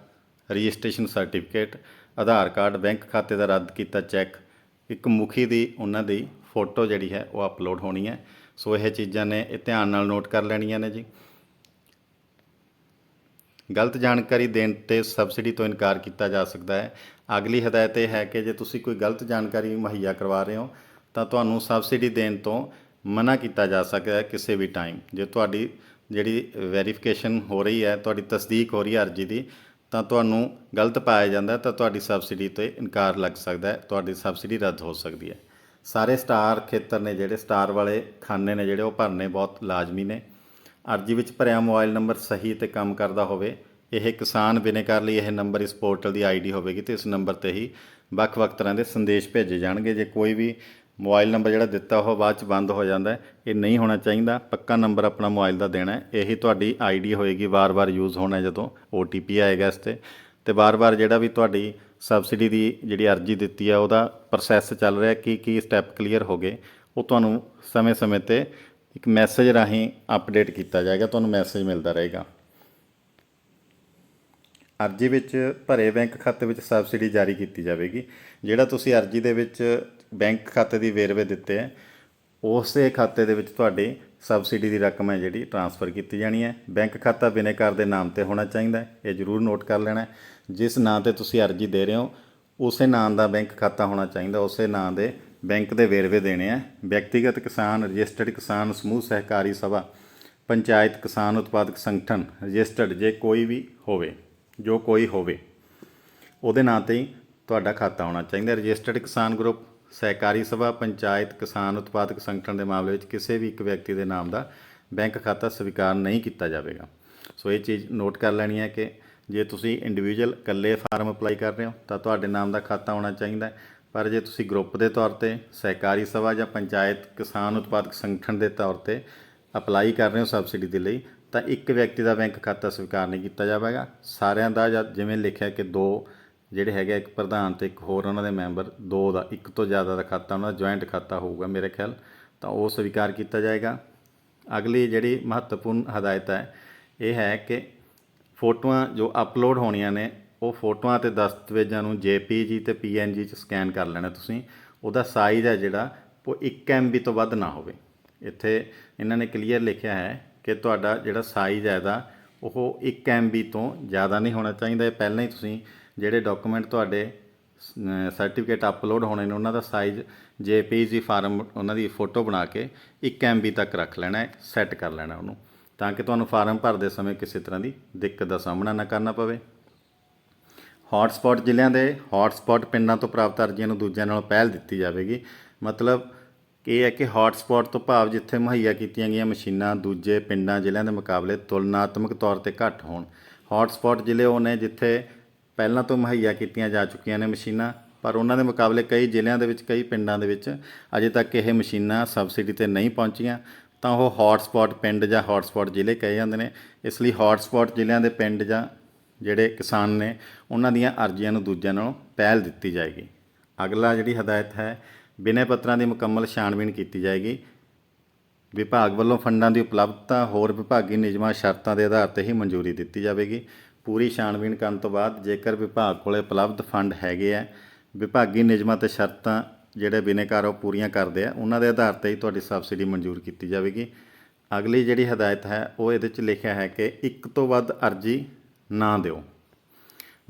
ਰਜਿਸਟ੍ਰੇਸ਼ਨ ਸਰਟੀਫਿਕੇਟ, ਆਧਾਰ ਕਾਰਡ, ਬੈਂਕ ਖਾਤੇ ਦਾ ਰੱਦ ਕੀਤਾ ਚੈੱਕ, ਇੱਕ ਮੁਖੀ ਦੀ ਉਹਨਾਂ ਦੀ ਫੋਟੋ ਜਿਹੜੀ ਹੈ ਉਹ ਅਪਲੋਡ ਹੋਣੀ ਹੈ। ਸੋ ਇਹ ਚੀਜ਼ਾਂ ਨੇ, ਇਹ ਧਿਆਨ ਨਾਲ ਨੋਟ ਕਰ ਲੈਣੀਆਂ ਨੇ ਜੀ। ਗਲਤ ਜਾਣਕਾਰੀ ਦੇਣ 'ਤੇ ਸਬਸਿਡੀ ਤੋਂ ਇਨਕਾਰ ਕੀਤਾ ਜਾ ਸਕਦਾ ਹੈ। ਅਗਲੀ ਹਦਾਇਤ ਇਹ ਹੈ ਕਿ ਜੇ ਤੁਸੀਂ ਕੋਈ ਗਲਤ ਜਾਣਕਾਰੀ ਮੁਹੱਈਆ ਕਰਵਾ ਰਹੇ ਹੋ ਤਾਂ ਤੁਹਾਨੂੰ ਸਬਸਿਡੀ ਦੇਣ ਤੋਂ ਮਨ੍ਹਾ ਕੀਤਾ ਜਾ ਸਕਦਾ ਹੈ ਕਿਸੇ ਵੀ ਟਾਈਮ। ਜੇ ਤੁਹਾਡੀ ਜਿਹੜੀ ਵੈਰੀਫਿਕੇਸ਼ਨ ਹੋ ਰਹੀ ਹੈ, ਤੁਹਾਡੀ ਤਸਦੀਕ ਹੋ ਰਹੀ ਹੈ ਅਰਜੀ ਦੀ, ਤਾਂ ਤੁਹਾਨੂੰ ਗਲਤ ਪਾਇਆ ਜਾਂਦਾ ਤਾਂ ਤੁਹਾਡੀ ਸਬਸਿਡੀ 'ਤੇ ਇਨਕਾਰ ਲੱਗ ਸਕਦਾ ਹੈ, ਤੁਹਾਡੀ ਸਬਸਿਡੀ ਰੱਦ ਹੋ ਸਕਦੀ ਹੈ। ਸਾਰੇ ਸਟਾਰ ਖੇਤਰ ਨੇ ਜਿਹੜੇ ਸਟਾਰ ਵਾਲੇ ਖਾਨੇ ਨੇ ਜਿਹੜੇ ਉਹ ਭਰਨੇ ਬਹੁਤ ਲਾਜ਼ਮੀ ਨੇ। ਅਰਜੀ ਵਿੱਚ ਭਰਿਆ ਮੋਬਾਈਲ ਨੰਬਰ ਸਹੀ ਅਤੇ ਕੰਮ ਕਰਦਾ ਹੋਵੇ। ਇਹ ਕਿਸਾਨ ਬਿਨੇਕਾਰ ਲਈ ਇਹ ਨੰਬਰ ਇਸ ਪੋਰਟਲ ਦੀ ID ਹੋਵੇਗੀ ਅਤੇ ਇਸ ਨੰਬਰ 'ਤੇ ਹੀ ਵੱਖ-ਵੱਖ ਤਰ੍ਹਾਂ ਦੇ ਸੰਦੇਸ਼ ਭੇਜੇ ਜਾਣਗੇ। ਜੇ ਕੋਈ ਵੀ ਮੋਬਾਈਲ ਨੰਬਰ ਜਿਹੜਾ ਦਿੱਤਾ ਉਹ ਬਾਅਦ 'ਚ ਬੰਦ ਹੋ ਜਾਂਦਾ, ਇਹ ਨਹੀਂ ਹੋਣਾ ਚਾਹੀਦਾ। ਪੱਕਾ ਨੰਬਰ ਆਪਣਾ ਮੋਬਾਈਲ ਦਾ ਦੇਣਾ, ਇਹੀ ਤੁਹਾਡੀ ID ਹੋਏਗੀ, ਵਾਰ-ਵਾਰ ਯੂਜ਼ ਹੋਣਾ ਜਦੋਂ OTP ਆਏਗਾ ਇਸ 'ਤੇ। ਅਤੇ ਵਾਰ-ਵਾਰ ਜਿਹੜਾ ਵੀ ਤੁਹਾਡੀ ਸਬਸਿਡੀ ਦੀ ਜਿਹੜੀ ਅਰਜੀ ਦਿੱਤੀ ਹੈ ਉਹਦਾ ਪ੍ਰੋਸੈਸ ਚੱਲ ਰਿਹਾ, ਕੀ ਸਟੈਪ ਕਲੀਅਰ ਹੋ ਗਏ, ਉਹ ਤੁਹਾਨੂੰ ਸਮੇਂ-ਸਮੇਂ 'ਤੇ ਇੱਕ ਮੈਸੇਜ ਰਾਹੀਂ ਅਪਡੇਟ ਕੀਤਾ ਜਾਏਗਾ, ਤੁਹਾਨੂੰ ਮੈਸੇਜ ਮਿਲਦਾ ਰਹੇਗਾ। ਅਰਜੀ ਵਿੱਚ ਭਰੇ ਬੈਂਕ ਖਾਤੇ ਵਿੱਚ ਸਬਸਿਡੀ ਜਾਰੀ ਕੀਤੀ ਜਾਵੇਗੀ। ਜਿਹੜਾ ਤੁਸੀਂ ਅਰਜੀ ਦੇ ਵਿੱਚ ਬੈਂਕ ਖਾਤੇ ਦੀ ਵੇਰਵੇ ਦਿੱਤੇ ਹੈ ਉਸੇ ਖਾਤੇ ਦੇ ਵਿੱਚ ਤੁਹਾਡੀ ਸਬਸਿਡੀ ਦੀ ਰਕਮ ਹੈ ਜਿਹੜੀ ਟ੍ਰਾਂਸਫਰ ਕੀਤੀ ਜਾਣੀ ਹੈ। ਬੈਂਕ ਖਾਤਾ ਬਿਨੇਕਾਰ ਦੇ ਨਾਮ 'ਤੇ ਹੋਣਾ ਚਾਹੀਦਾ ਹੈ, ਇਹ ਜ਼ਰੂਰ ਨੋਟ ਕਰ ਲੈਣਾ। ਜਿਸ ਨਾਂ 'ਤੇ ਤੁਸੀਂ ਅਰਜੀ ਦੇ ਰਹੇ ਹੋ ਉਸੇ ਨਾਂ ਦਾ ਬੈਂਕ ਖਾਤਾ ਹੋਣਾ ਚਾਹੀਦਾ, ਉਸੇ ਨਾਂ ਦੇ ਬੈਂਕ ਦੇ ਵੇਰਵੇ ਦੇਣੇ ਆ। ਵਿਅਕਤੀਗਤ ਕਿਸਾਨ, ਰਜਿਸਟਰਡ ਕਿਸਾਨ ਸਮੂਹ, ਸਹਿਕਾਰੀ ਸਭਾ, ਪੰਚਾਇਤ, ਕਿਸਾਨ ਉਤਪਾਦਕ ਸੰਗਠਨ ਰਜਿਸਟਰਡ ਜੇ ਕੋਈ ਵੀ ਹੋਵੇ, ਜੋ ਕੋਈ ਹੋਵੇ ਉਹਦੇ ਨਾਂ 'ਤੇ ਹੀ ਤੁਹਾਡਾ ਖਾਤਾ ਹੋਣਾ ਚਾਹੀਦਾ। ਰਜਿਸਟਰਡ ਕਿਸਾਨ ਗਰੁੱਪ, ਸਹਿਕਾਰੀ ਸਭਾ, ਪੰਚਾਇਤ, ਕਿਸਾਨ ਉਤਪਾਦਕ ਸੰਗਠਨ ਦੇ ਮਾਮਲੇ ਵਿੱਚ ਕਿਸੇ ਵੀ ਇੱਕ ਵਿਅਕਤੀ ਦੇ ਨਾਮ ਦਾ ਬੈਂਕ ਖਾਤਾ ਸਵੀਕਾਰ ਨਹੀਂ ਕੀਤਾ ਜਾਵੇਗਾ। ਸੋ ਇਹ ਚੀਜ਼ ਨੋਟ ਕਰ ਲੈਣੀ ਹੈ ਕਿ ਜੇ ਤੁਸੀਂ ਇੰਡੀਵਿਜੂਅਲ ਇਕੱਲੇ ਫਾਰਮ ਅਪਲਾਈ ਕਰ ਰਹੇ ਹੋ ਤਾਂ ਤੁਹਾਡੇ ਨਾਮ ਦਾ ਖਾਤਾ ਹੋਣਾ ਚਾਹੀਦਾ, ਪਰ ਜੇ ਤੁਸੀਂ ਗਰੁੱਪ ਦੇ ਤੌਰ 'ਤੇ, ਸਹਿਕਾਰੀ ਸਭਾ ਜਾਂ ਪੰਚਾਇਤ, ਕਿਸਾਨ ਉਤਪਾਦਕ ਸੰਗਠਨ ਦੇ ਤੌਰ 'ਤੇ ਅਪਲਾਈ ਕਰ ਰਹੇ ਹੋ ਸਬਸਿਡੀ ਦੇ ਲਈ, ਤਾਂ ਇੱਕ ਵਿਅਕਤੀ ਦਾ ਬੈਂਕ ਖਾਤਾ ਸਵੀਕਾਰ ਨਹੀਂ ਕੀਤਾ ਜਾਵੇਗਾ। ਸਾਰਿਆਂ ਦਾ, ਜਾਂ ਜਿਵੇਂ ਲਿਖਿਆ ਕਿ 2 ਜਿਹੜੇ ਹੈਗੇ, ਇੱਕ ਪ੍ਰਧਾਨ ਅਤੇ ਇੱਕ ਹੋਰ ਉਹਨਾਂ ਦੇ ਮੈਂਬਰ, 2 ਦਾ, ਇੱਕ ਤੋਂ ਜ਼ਿਆਦਾ ਦਾ ਖਾਤਾ ਉਹਨਾਂ ਦਾ ਜੁਆਇੰਟ ਖਾਤਾ ਹੋਊਗਾ ਮੇਰੇ ਖਿਆਲ, ਤਾਂ ਉਹ ਸਵੀਕਾਰ ਕੀਤਾ ਜਾਏਗਾ। ਅਗਲੀ ਜਿਹੜੀ ਮਹੱਤਵਪੂਰਨ ਹਦਾਇਤ ਹੈ ਇਹ ਹੈ ਕਿ ਫੋਟੋਆਂ ਜੋ ਅਪਲੋਡ ਹੋਣੀਆਂ ਨੇ ਉਹ ਫੋਟੋਆਂ ਅਤੇ ਦਸਤਾਵੇਜ਼ਾਂ ਨੂੰ JPG ਅਤੇ PNG 'ਚ ਸਕੈਨ ਕਰ ਲੈਣਾ ਤੁਸੀਂ। ਉਹਦਾ ਸਾਈਜ਼ ਹੈ ਜਿਹੜਾ ਉਹ 1 MB ਤੋਂ ਵੱਧ ਨਾ ਹੋਵੇ। ਇੱਥੇ ਇਹਨਾਂ ਨੇ ਕਲੀਅਰ ਲਿਖਿਆ ਹੈ ਕਿ ਤੁਹਾਡਾ ਜਿਹੜਾ ਸਾਈਜ਼ ਹੈ ਇਹਦਾ ਉਹ 1 MB ਤੋਂ ਜ਼ਿਆਦਾ ਨਹੀਂ ਹੋਣਾ ਚਾਹੀਦਾ। ਇਹ ਪਹਿਲਾਂ ਹੀ ਤੁਸੀਂ ਜਿਹੜੇ ਡਾਕੂਮੈਂਟ ਤੁਹਾਡੇ ਸਰਟੀਫਿਕੇਟ ਅਪਲੋਡ ਹੋਣੇ ਨੇ ਉਹਨਾਂ ਦਾ ਸਾਈਜ਼ JPG ਫਾਰਮ, ਉਹਨਾਂ ਦੀ ਫੋਟੋ ਬਣਾ ਕੇ 1 MB ਤੱਕ ਰੱਖ ਲੈਣਾ ਹੈ, ਸੈੱਟ ਕਰ ਲੈਣਾ ਉਹਨੂੰ, ਤਾਂ ਕਿ ਤੁਹਾਨੂੰ ਫਾਰਮ ਭਰਦੇ ਸਮੇਂ ਕਿਸੇ ਤਰ੍ਹਾਂ ਦੀ ਦਿੱਕਤ ਦਾ ਸਾਹਮਣਾ ਨਾ ਕਰਨਾ ਪਵੇ। ਹੌਟਸਪੌਟ ਜ਼ਿਲ੍ਹਿਆਂ ਦੇ ਹੌਟਸਪੌਟ ਪਿੰਡਾਂ ਤੋਂ ਪ੍ਰਾਪਤ ਅਰਜ਼ੀਆਂ ਨੂੰ ਦੂਜਿਆਂ ਨਾਲੋਂ ਪਹਿਲ ਦਿੱਤੀ ਜਾਵੇਗੀ। ਮਤਲਬ ਇਹ ਹੈ ਕਿ ਹੌਟਸਪੌਟ ਤੋਂ ਭਾਵ ਜਿੱਥੇ ਮੁਹੱਈਆ ਕੀਤੀਆਂ ਗਈਆਂ ਮਸ਼ੀਨਾਂ ਦੂਜੇ ਪਿੰਡਾਂ ਜ਼ਿਲ੍ਹਿਆਂ ਦੇ ਮੁਕਾਬਲੇ ਤੁਲਨਾਤਮਕ ਤੌਰ 'ਤੇ ਘੱਟ ਹੋਣ। ਹੌਟਸਪੌਟ ਜ਼ਿਲ੍ਹੇ ਉਹ ਨੇ ਜਿੱਥੇ ਪਹਿਲਾਂ ਤੋਂ ਮੁਹੱਈਆ ਕੀਤੀਆਂ ਜਾ ਚੁੱਕੀਆਂ ਨੇ ਮਸ਼ੀਨਾਂ, ਪਰ ਉਹਨਾਂ ਦੇ ਮੁਕਾਬਲੇ ਕਈ ਜ਼ਿਲ੍ਹਿਆਂ ਦੇ ਵਿੱਚ, ਕਈ ਪਿੰਡਾਂ ਦੇ ਵਿੱਚ ਅਜੇ ਤੱਕ ਇਹ ਮਸ਼ੀਨਾਂ ਸਬਸਿਡੀ 'ਤੇ ਨਹੀਂ ਪਹੁੰਚੀਆਂ, ਤਾਂ ਉਹ ਹੌਟਸਪੌਟ ਪਿੰਡ ਜਾਂ ਹੌਟਸਪੌਟ ਜ਼ਿਲ੍ਹੇ ਕਹੇ ਜਾਂਦੇ ਨੇ। ਇਸ ਲਈ ਹੌਟਸਪੌਟ ਜ਼ਿਲ੍ਹਿਆਂ ਦੇ ਪਿੰਡ ਜਾਂ ਜਿਹੜੇ ਕਿਸਾਨ ਨੇ ਉਹਨਾਂ ਦੀਆਂ ਅਰਜ਼ੀਆਂ ਨੂੰ ਦੂਜਿਆਂ ਨਾਲੋਂ ਪਹਿਲ ਦਿੱਤੀ ਜਾਏਗੀ। ਅਗਲਾ ਜਿਹੜੀ ਹਦਾਇਤ ਹੈ, ਬਿਨੈ ਪੱਤਰਾਂ ਦੀ ਮੁਕੰਮਲ ਛਾਣਬੀਣ ਕੀਤੀ ਜਾਏਗੀ। ਵਿਭਾਗ ਵੱਲੋਂ ਫੰਡਾਂ ਦੀ ਉਪਲਬਧਤਾ ਹੋਰ ਵਿਭਾਗੀ ਨਿਯਮਾਂ ਸ਼ਰਤਾਂ ਦੇ ਆਧਾਰ 'ਤੇ ਹੀ ਮਨਜ਼ੂਰੀ ਦਿੱਤੀ ਜਾਵੇਗੀ। ਪੂਰੀ ਛਾਣਬੀਣ ਕਰਨ ਤੋਂ ਬਾਅਦ ਜੇਕਰ ਵਿਭਾਗ ਕੋਲ ਉਪਲਬਧ ਫੰਡ ਹੈਗੇ ਹੈ, ਵਿਭਾਗੀ ਨਿਯਮਾਂ ਅਤੇ ਸ਼ਰਤਾਂ ਜਿਹੜੇ ਬਿਨੇਕਾਰ ਉਹ ਪੂਰੀਆਂ ਕਰਦੇ ਆ ਉਹਨਾਂ ਦੇ ਆਧਾਰ 'ਤੇ ਹੀ ਤੁਹਾਡੀ ਸਬਸਿਡੀ ਮਨਜ਼ੂਰ ਕੀਤੀ ਜਾਵੇਗੀ। ਅਗਲੀ ਜਿਹੜੀ ਹਦਾਇਤ ਹੈ ਉਹ ਇਹਦੇ 'ਚ ਲਿਖਿਆ ਹੈ ਕਿ ਇੱਕ ਤੋਂ ਵੱਧ ਅਰਜ਼ੀ ਨਾ ਦਿਓ।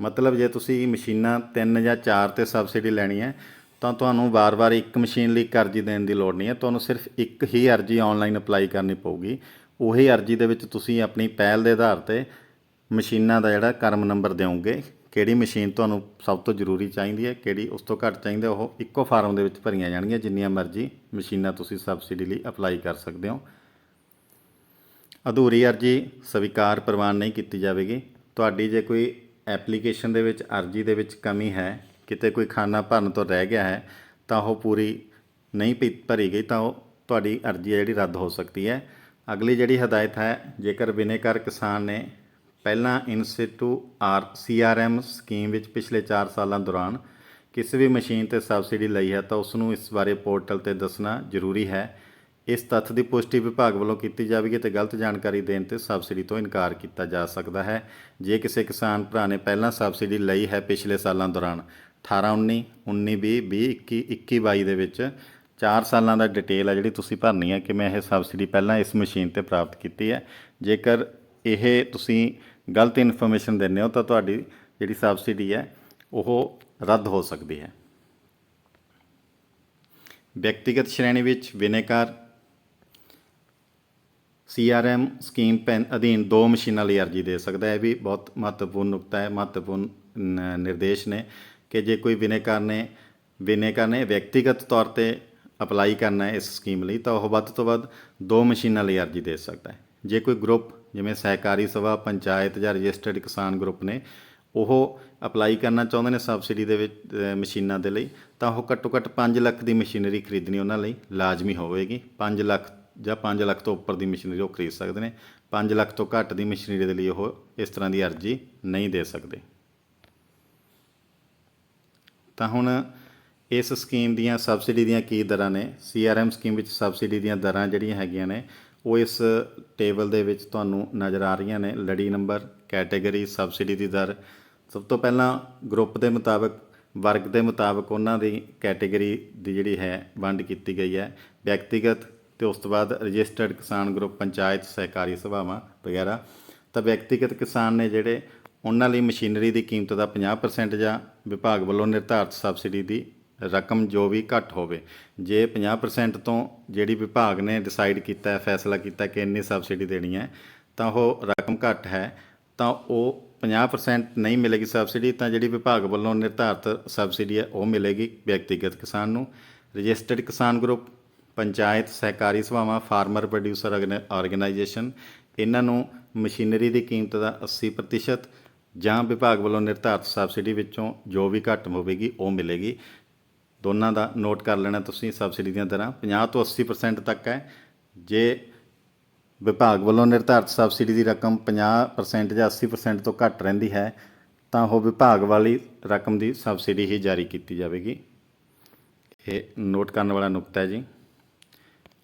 ਮਤਲਬ ਜੇ ਤੁਸੀਂ ਮਸ਼ੀਨਾਂ 3 ਜਾਂ 4 ਤੇ ਸਬਸਿਡੀ ਲੈਣੀ ਹੈ ਤਾਂ ਤੁਹਾਨੂੰ ਵਾਰ-ਵਾਰ ਇੱਕ ਮਸ਼ੀਨ ਲਈ ਇੱਕ ਅਰਜ਼ੀ ਦੇਣ ਦੀ ਲੋੜ ਨਹੀਂ ਹੈ। ਤੁਹਾਨੂੰ ਸਿਰਫ ਇੱਕ ਹੀ ਅਰਜ਼ੀ ਆਨਲਾਈਨ ਅਪਲਾਈ ਕਰਨੀ ਪਊਗੀ। ਉਹੀ ਅਰਜ਼ੀ ਦੇ ਵਿੱਚ ਤੁਸੀਂ ਆਪਣੀ ਪਹਿਲ ਦੇ ਆਧਾਰ 'ਤੇ ਮਸ਼ੀਨਾਂ ਦਾ ਜਿਹੜਾ ਕਰਮ ਨੰਬਰ ਦਿਓਗੇ, ਕਿਹੜੀ ਮਸ਼ੀਨ ਤੁਹਾਨੂੰ ਸਭ ਤੋਂ ਜ਼ਰੂਰੀ ਚਾਹੀਦੀ ਹੈ, ਕਿਹੜੀ ਉਸ ਤੋਂ ਘੱਟ ਚਾਹੀਦੀ ਹੈ, ਉਹ ਇੱਕੋ ਫਾਰਮ ਦੇ ਵਿੱਚ ਭਰੀਆਂ ਜਾਣਗੀਆਂ। ਜਿੰਨੀਆਂ ਮਰਜ਼ੀ ਮਸ਼ੀਨਾਂ ਤੁਸੀਂ ਸਬਸਿਡੀ ਲਈ ਅਪਲਾਈ ਕਰ ਸਕਦੇ ਹੋ। ਅਧੂਰੀ ਅਰਜ਼ੀ ਸਵੀਕਾਰ ਪ੍ਰਵਾਨ ਨਹੀਂ ਕੀਤੀ ਜਾਵੇਗੀ। ਤੁਹਾਡੀ ਜੇ ਕੋਈ ਐਪਲੀਕੇਸ਼ਨ ਦੇ ਵਿੱਚ ਅਰਜ਼ੀ ਦੇ ਵਿੱਚ ਕਮੀ ਹੈ, ਕਿਤੇ ਕੋਈ ਖਾਨਾ ਭਰਨ ਤੋਂ ਰਹਿ ਗਿਆ ਹੈ ਤਾਂ ਉਹ ਪੂਰੀ ਨਹੀਂ ਭਰੀ ਗਈ ਤਾਂ ਉਹ ਤੁਹਾਡੀ ਅਰਜ਼ੀ ਹੈ ਜਿਹੜੀ ਰੱਦ ਹੋ ਸਕਦੀ ਹੈ। ਅਗਲੀ ਜਿਹੜੀ ਹਦਾਇਤ ਹੈ, ਜੇਕਰ ਬਿਨੇਕਾਰ ਕਿਸਾਨ ਨੇ ਪਹਿਲਾਂ ਇਨਸਿਟੂ CRM ਸਕੀਮ ਵਿੱਚ ਪਿਛਲੇ 4 ਸਾਲਾਂ ਦੌਰਾਨ ਕਿਸੇ ਵੀ ਮਸ਼ੀਨ 'ਤੇ ਸਬਸਿਡੀ ਲਈ ਹੈ ਤਾਂ ਉਸ ਨੂੰ ਇਸ ਬਾਰੇ ਪੋਰਟਲ 'ਤੇ ਦੱਸਣਾ ਜ਼ਰੂਰੀ ਹੈ। ਇਸ ਤੱਥ ਦੀ ਪੁਸ਼ਟੀ ਵਿਭਾਗ ਵੱਲੋਂ ਕੀਤੀ ਜਾਵੇਗੀ ਅਤੇ ਗਲਤ ਜਾਣਕਾਰੀ ਦੇਣ 'ਤੇ ਸਬਸਿਡੀ ਤੋਂ ਇਨਕਾਰ ਕੀਤਾ ਜਾ ਸਕਦਾ ਹੈ। ਜੇ ਕਿਸੇ ਕਿਸਾਨ ਭਰਾ ਨੇ ਪਹਿਲਾਂ ਸਬਸਿਡੀ ਲਈ ਹੈ ਪਿਛਲੇ ਸਾਲਾਂ ਦੌਰਾਨ 18-19, 19-20, 20-21, 21-22 ਦੇ ਵਿੱਚ 4 ਸਾਲਾਂ ਦਾ ਡਿਟੇਲ ਹੈ ਜਿਹੜੀ ਤੁਸੀਂ ਭਰਨੀ ਹੈ ਕਿ ਮੈਂ ਇਹ ਸਬਸਿਡੀ ਪਹਿਲਾਂ ਇਸ ਮਸ਼ੀਨ 'ਤੇ ਪ੍ਰਾਪਤ ਕੀਤੀ ਹੈ। ਜੇਕਰ ਇਹ ਤੁਸੀਂ ਗਲਤ ਇਨਫੋਰਮੇਸ਼ਨ ਦਿੰਦੇ ਹੋ ਤਾਂ ਤੁਹਾਡੀ ਜਿਹੜੀ ਸਬਸਿਡੀ ਹੈ ਉਹ ਰੱਦ ਹੋ ਸਕਦੀ ਹੈ। ਵਿਅਕਤੀਗਤ ਸ਼੍ਰੇਣੀ ਵਿੱਚ ਬਿਨੇਕਾਰ CRM ਸਕੀਮ ਅਧੀਨ 2 ਮਸ਼ੀਨਾਂ ਲਈ ਅਰਜ਼ੀ ਦੇ ਸਕਦਾ ਹੈ। ਇਹ ਵੀ ਬਹੁਤ ਮਹੱਤਵਪੂਰਨ ਨੁਕਤਾ ਹੈ, ਮਹੱਤਵਪੂਰਨ ਨਿਰਦੇਸ਼ ਨੇ ਕਿ ਜੇ ਕੋਈ ਬਿਨੇਕਾਰ ਨੇ ਵਿਅਕਤੀਗਤ ਤੌਰ 'ਤੇ ਅਪਲਾਈ ਕਰਨਾ ਹੈ ਇਸ ਸਕੀਮ ਲਈ ਤਾਂ ਉਹ ਵੱਧ ਤੋਂ ਵੱਧ 2 ਮਸ਼ੀਨਾਂ ਲਈ ਅਰਜ਼ੀ ਦੇ ਸਕਦਾ ਹੈ। ਜੇ ਕੋਈ ਗਰੁੱਪ ਜਿਵੇਂ ਸਹਿਕਾਰੀ ਸਭਾ, ਪੰਚਾਇਤ ਜਾਂ ਰਜਿਸਟਰਡ ਕਿਸਾਨ ਗਰੁੱਪ ਨੇ ਉਹ ਅਪਲਾਈ ਕਰਨਾ ਚਾਹੁੰਦੇ ਨੇ ਸਬਸਿਡੀ ਦੇ ਵਿੱਚ ਮਸ਼ੀਨਾਂ ਦੇ ਲਈ ਤਾਂ ਉਹ ਘੱਟੋ ਘੱਟ 5 ਲੱਖ ਦੀ ਮਸ਼ੀਨਰੀ ਖਰੀਦਣੀ ਉਹਨਾਂ ਲਈ ਲਾਜ਼ਮੀ ਹੋਵੇਗੀ। 5 ਲੱਖ ਜਾਂ 5 ਲੱਖ ਤੋਂ ਉੱਪਰ ਦੀ ਮਸ਼ੀਨਰੀ ਉਹ ਖਰੀਦ ਸਕਦੇ ਨੇ। 5 ਲੱਖ ਤੋਂ ਘੱਟ ਦੀ ਮਸ਼ੀਨਰੀ ਦੇ ਲਈ ਉਹ ਇਸ ਤਰ੍ਹਾਂ ਦੀ ਅਰਜ਼ੀ ਨਹੀਂ ਦੇ ਸਕਦੇ। ਤਾਂ ਹੁਣ ਇਸ ਸਕੀਮ ਦੀਆਂ ਸਬਸਿਡੀ ਦੀਆਂ ਕੀ ਦਰਾਂ ਨੇ? CRM ਸਕੀਮ ਵਿੱਚ ਸਬਸਿਡੀ ਦੀਆਂ ਦਰਾਂ ਜਿਹੜੀਆਂ ਹੈਗੀਆਂ ਨੇ ਉਹ ਇਸ ਟੇਬਲ ਦੇ ਵਿੱਚ ਤੁਹਾਨੂੰ ਨਜ਼ਰ ਆ ਰਹੀਆਂ ਨੇ। ਲੜੀ ਨੰਬਰ, ਕੈਟੇਗਰੀ, ਸਬਸਿਡੀ ਦੀ ਦਰ। ਸਭ ਤੋਂ ਪਹਿਲਾਂ ਗਰੁੱਪ ਦੇ ਮੁਤਾਬਕ, ਵਰਗ ਦੇ ਮੁਤਾਬਕ ਉਹਨਾਂ ਦੀ ਕੈਟੇਗਰੀ ਦੀ ਜਿਹੜੀ ਹੈ ਵੰਡ ਕੀਤੀ ਗਈ ਹੈ। ਵਿਅਕਤੀਗਤ ਅਤੇ ਉਸ ਤੋਂ ਬਾਅਦ ਰਜਿਸਟਰਡ ਕਿਸਾਨ ਗਰੁੱਪ, ਪੰਚਾਇਤ, ਸਹਿਕਾਰੀ ਸਭਾਵਾਂ ਵਗੈਰਾ। ਤਾਂ ਵਿਅਕਤੀਗਤ ਕਿਸਾਨ ਨੇ ਜਿਹੜੇ ਉਹਨਾਂ ਲਈ ਮਸ਼ੀਨਰੀ ਦੀ ਕੀਮਤ ਦਾ 50% ਜਾਂ ਵਿਭਾਗ ਵੱਲੋਂ ਨਿਰਧਾਰਤ ਸਬਸਿਡੀ ਦੀ ਰਕਮ ਜੋ ਵੀ ਘੱਟ ਹੋਵੇ। ਜੇ 50% ਤੋਂ ਜਿਹੜੀ ਵਿਭਾਗ ਨੇ ਡਿਸਾਈਡ ਕੀਤਾ ਹੈ, ਫੈਸਲਾ ਕੀਤਾ ਕਿ ਇੰਨੀ ਸਬਸਿਡੀ ਦੇਣੀ ਹੈ ਤਾਂ ਉਹ ਰਕਮ ਘੱਟ ਹੈ ਤਾਂ ਉਹ 50% ਨਹੀਂ ਮਿਲੇਗੀ ਸਬਸਿਡੀ। ਤਾਂ ਜਿਹੜੀ ਵਿਭਾਗ ਵੱਲੋਂ ਨਿਰਧਾਰਤ ਸਬਸਿਡੀ ਹੈ ਉਹ ਮਿਲੇਗੀ ਵਿਅਕਤੀਗਤ ਕਿਸਾਨ ਨੂੰ। ਰਜਿਸਟਰਡ ਕਿਸਾਨ ਗਰੁੱਪ, ਪੰਚਾਇਤ, ਸਹਿਕਾਰੀ ਸਭਾਵਾਂ, ਫਾਰਮਰ ਪ੍ਰੋਡਿਊਸਰ ਆਰਗੇਨਾਈਜੇਸ਼ਨ, ਇਹਨਾਂ ਨੂੰ ਮਸ਼ੀਨਰੀ ਦੀ ਕੀਮਤ ਦਾ 80% ਜਾਂ ਵਿਭਾਗ ਵੱਲੋਂ ਨਿਰਧਾਰਤ ਸਬਸਿਡੀ ਵਿੱਚੋਂ ਜੋ ਵੀ ਘੱਟ ਹੋਵੇਗੀ ਉਹ ਮਿਲੇਗੀ। ਦੋਨਾਂ ਦਾ ਨੋਟ ਕਰ ਲੈਣਾ ਤੁਸੀਂ। ਸਬਸਿਡੀ ਦੀਆਂ ਦਰਾਂ 50 ਤੋਂ 80% ਤੱਕ ਹੈ। ਜੇ ਵਿਭਾਗ ਵੱਲੋਂ ਨਿਰਧਾਰਤ ਸਬਸਿਡੀ ਦੀ ਰਕਮ 50% ਜਾਂ 80% ਤੋਂ ਘੱਟ ਰਹਿੰਦੀ ਹੈ ਤਾਂ ਉਹ ਵਿਭਾਗ ਵਾਲੀ ਰਕਮ ਦੀ ਸਬਸਿਡੀ ਹੀ ਜਾਰੀ ਕੀਤੀ ਜਾਵੇਗੀ। ਇਹ ਨੋਟ ਕਰਨ ਵਾਲਾ ਨੁਕਤਾ ਹੈ ਜੀ।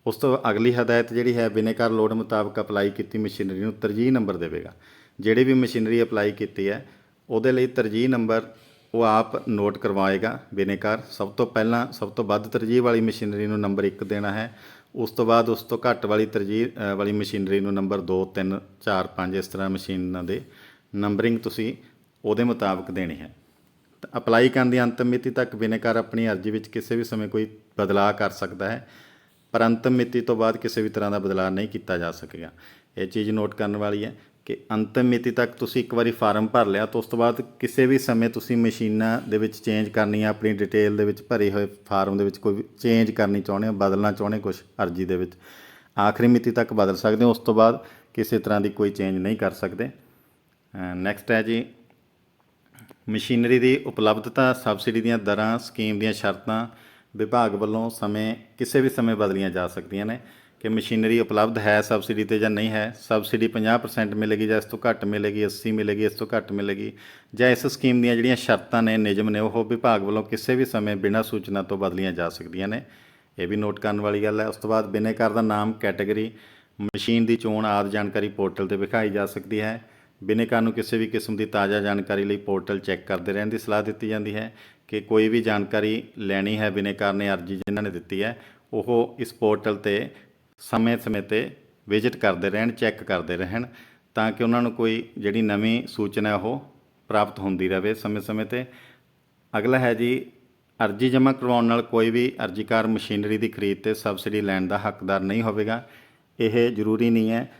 ਉਸ ਤੋਂ ਅਗਲੀ ਹਦਾਇਤ ਜਿਹੜੀ ਹੈ, ਬਿਨੇਕਾਰ ਲੋੜ ਮੁਤਾਬਕ ਅਪਲਾਈ ਕੀਤੀ ਮਸ਼ੀਨਰੀ ਨੂੰ ਤਰਜੀਹ ਨੰਬਰ ਦੇਵੇਗਾ। ਜਿਹੜੀ ਵੀ ਮਸ਼ੀਨਰੀ ਅਪਲਾਈ ਕੀਤੀ ਹੈ ਉਹਦੇ ਲਈ ਤਰਜੀਹ ਨੰਬਰ ਉਹ ਆਪ ਨੋਟ ਕਰਵਾਏਗਾ ਬਿਨੇਕਾਰ। ਸਭ ਤੋਂ ਪਹਿਲਾਂ ਸਭ ਤੋਂ ਵੱਧ ਤਰਜੀਹ ਵਾਲੀ ਮਸ਼ੀਨਰੀ ਨੂੰ ਨੰਬਰ 1 ਦੇਣਾ ਹੈ। ਉਸ ਤੋਂ ਬਾਅਦ ਉਸ ਤੋਂ ਘੱਟ ਵਾਲੀ ਤਰਜੀਹ ਵਾਲੀ ਮਸ਼ੀਨਰੀ ਨੂੰ ਨੰਬਰ 2, 3, 4, 5 ਇਸ ਤਰ੍ਹਾਂ ਮਸ਼ੀਨਾਂ ਦੇ ਨੰਬਰਿੰਗ ਤੁਸੀਂ ਉਹਦੇ ਮੁਤਾਬਕ ਦੇਣੀ ਹੈ। ਤਾਂ ਅਪਲਾਈ ਕਰਨ ਦੀ ਅੰਤਿਮ ਮਿਤੀ ਤੱਕ ਬਿਨੇਕਾਰ ਆਪਣੀ ਅਰਜ਼ੀ ਵਿੱਚ ਕਿਸੇ ਵੀ ਸਮੇਂ ਕੋਈ ਬਦਲਾਅ ਕਰ ਸਕਦਾ ਹੈ, ਪਰ ਅੰਤਿਮ ਮਿਤੀ ਤੋਂ ਬਾਅਦ ਕਿਸੇ ਵੀ ਤਰ੍ਹਾਂ ਦਾ ਬਦਲਾਅ ਨਹੀਂ ਕੀਤਾ ਜਾ ਸਕੇਗਾ। ਇਹ ਚੀਜ਼ ਨੋਟ ਕਰਨ ਵਾਲੀ ਹੈ ਕਿ ਅੰਤਿਮ ਮਿਤੀ ਤੱਕ ਤੁਸੀਂ ਇੱਕ ਵਾਰੀ ਫਾਰਮ ਭਰ ਲਿਆ ਤਾਂ ਉਸ ਤੋਂ ਬਾਅਦ ਕਿਸੇ ਵੀ ਸਮੇਂ ਤੁਸੀਂ ਮਸ਼ੀਨਾਂ ਦੇ ਵਿੱਚ ਚੇਂਜ ਕਰਨੀ ਹੈ, ਆਪਣੀ ਡਿਟੇਲ ਦੇ ਵਿੱਚ ਭਰੇ ਹੋਏ ਫਾਰਮ ਦੇ ਵਿੱਚ ਕੋਈ ਚੇਂਜ ਕਰਨੀ ਚਾਹੁੰਦੇ ਹੋ, ਬਦਲਣਾ ਚਾਹੁੰਦੇ ਕੁਛ ਅਰਜ਼ੀ ਦੇ ਵਿੱਚ, ਆਖਰੀ ਮਿਤੀ ਤੱਕ ਬਦਲ ਸਕਦੇ ਹੋ। ਉਸ ਤੋਂ ਬਾਅਦ ਕਿਸੇ ਤਰ੍ਹਾਂ ਦੀ ਕੋਈ ਚੇਂਜ ਨਹੀਂ ਕਰ ਸਕਦੇ। ਨੈਕਸਟ ਹੈ ਜੀ, ਮਸ਼ੀਨਰੀ ਦੀ ਉਪਲਬਧਤਾ, ਸਬਸਿਡੀ ਦੀਆਂ ਦਰਾਂ, ਸਕੀਮ ਦੀਆਂ ਸ਼ਰਤਾਂ ਵਿਭਾਗ ਵੱਲੋਂ ਕਿਸੇ ਵੀ ਸਮੇਂ ਬਦਲੀਆਂ ਜਾ ਸਕਦੀਆਂ ਨੇ ਕਿ ਮਸ਼ੀਨਰੀ ਉਪਲਬਧ ਹੈ ਸਬਸਿਡੀ 'ਤੇ ਜਾਂ ਨਹੀਂ ਹੈ। ਸਬਸਿਡੀ 50% ਮਿਲੇਗੀ ਜਾਂ ਇਸ ਤੋਂ ਘੱਟ ਮਿਲੇਗੀ, 80 ਮਿਲੇਗੀ, ਇਸ ਤੋਂ ਘੱਟ ਮਿਲੇਗੀ, ਜਾਂ ਇਸ ਸਕੀਮ ਦੀਆਂ ਜਿਹੜੀਆਂ ਸ਼ਰਤਾਂ ਨੇ, ਨਿਯਮ ਨੇ, ਉਹ ਵਿਭਾਗ ਵੱਲੋਂ ਕਿਸੇ ਵੀ ਸਮੇਂ ਬਿਨਾਂ ਸੂਚਨਾ ਤੋਂ ਬਦਲੀਆਂ ਜਾ ਸਕਦੀਆਂ ਨੇ। ਇਹ ਵੀ ਨੋਟ ਕਰਨ ਵਾਲੀ ਗੱਲ ਹੈ। ਉਸ ਤੋਂ ਬਾਅਦ ਬਿਨੇਕਾਰ ਦਾ ਨਾਮ, ਕੈਟੇਗਰੀ, ਮਸ਼ੀਨ ਦੀ ਚੋਣ ਆਦਿ ਜਾਣਕਾਰੀ ਪੋਰਟਲ 'ਤੇ ਵਿਖਾਈ ਜਾ ਸਕਦੀ ਹੈ। ਬਿਨੇਕਾਰ ਨੂੰ ਕਿਸੇ ਵੀ ਕਿਸਮ ਦੀ ਤਾਜ਼ਾ ਜਾਣਕਾਰੀ ਲਈ ਪੋਰਟਲ ਚੈੱਕ ਕਰਦੇ ਰਹਿਣ ਦੀ ਸਲਾਹ ਦਿੱਤੀ ਜਾਂਦੀ ਹੈ ਕਿ ਕੋਈ ਵੀ ਜਾਣਕਾਰੀ ਲੈਣੀ ਹੈ ਬਿਨੇਕਾਰ ਨੇ ਅਰਜੀ ਜਿਨ੍ਹਾਂ ਨੇ ਦਿੱਤੀ ਹੈ ਉਹ ਇਸ ਪੋਰਟਲ ਤੇ ਸਮੇਂ-ਸਮੇਂ ਤੇ ਵਿਜ਼ਿਟ ਕਰਦੇ ਰਹਿਣ, ਚੈੱਕ ਕਰਦੇ ਰਹਿਣ, ਤਾਂ ਕਿ ਉਹਨਾਂ ਨੂੰ ਕੋਈ ਜਿਹੜੀ ਨਵੀਂ ਸੂਚਨਾ ਉਹ ਪ੍ਰਾਪਤ ਹੁੰਦੀ ਰਹੇ ਸਮੇਂ-ਸਮੇਂ ਤੇ। ਅਗਲਾ ਹੈ ਜੀ, ਅਰਜੀ ਜਮ੍ਹਾਂ ਕਰਵਾਉਣ ਨਾਲ ਕੋਈ ਵੀ ਅਰਜ਼ੀਕਾਰ ਮਸ਼ੀਨਰੀ ਦੀ ਖਰੀਦ ਤੇ ਸਬਸਿਡੀ ਲੈਣ ਦਾ ਹੱਕਦਾਰ ਨਹੀਂ ਹੋਵੇਗਾ। ਇਹ ਜ਼ਰੂਰੀ ਨਹੀਂ ਹੈ,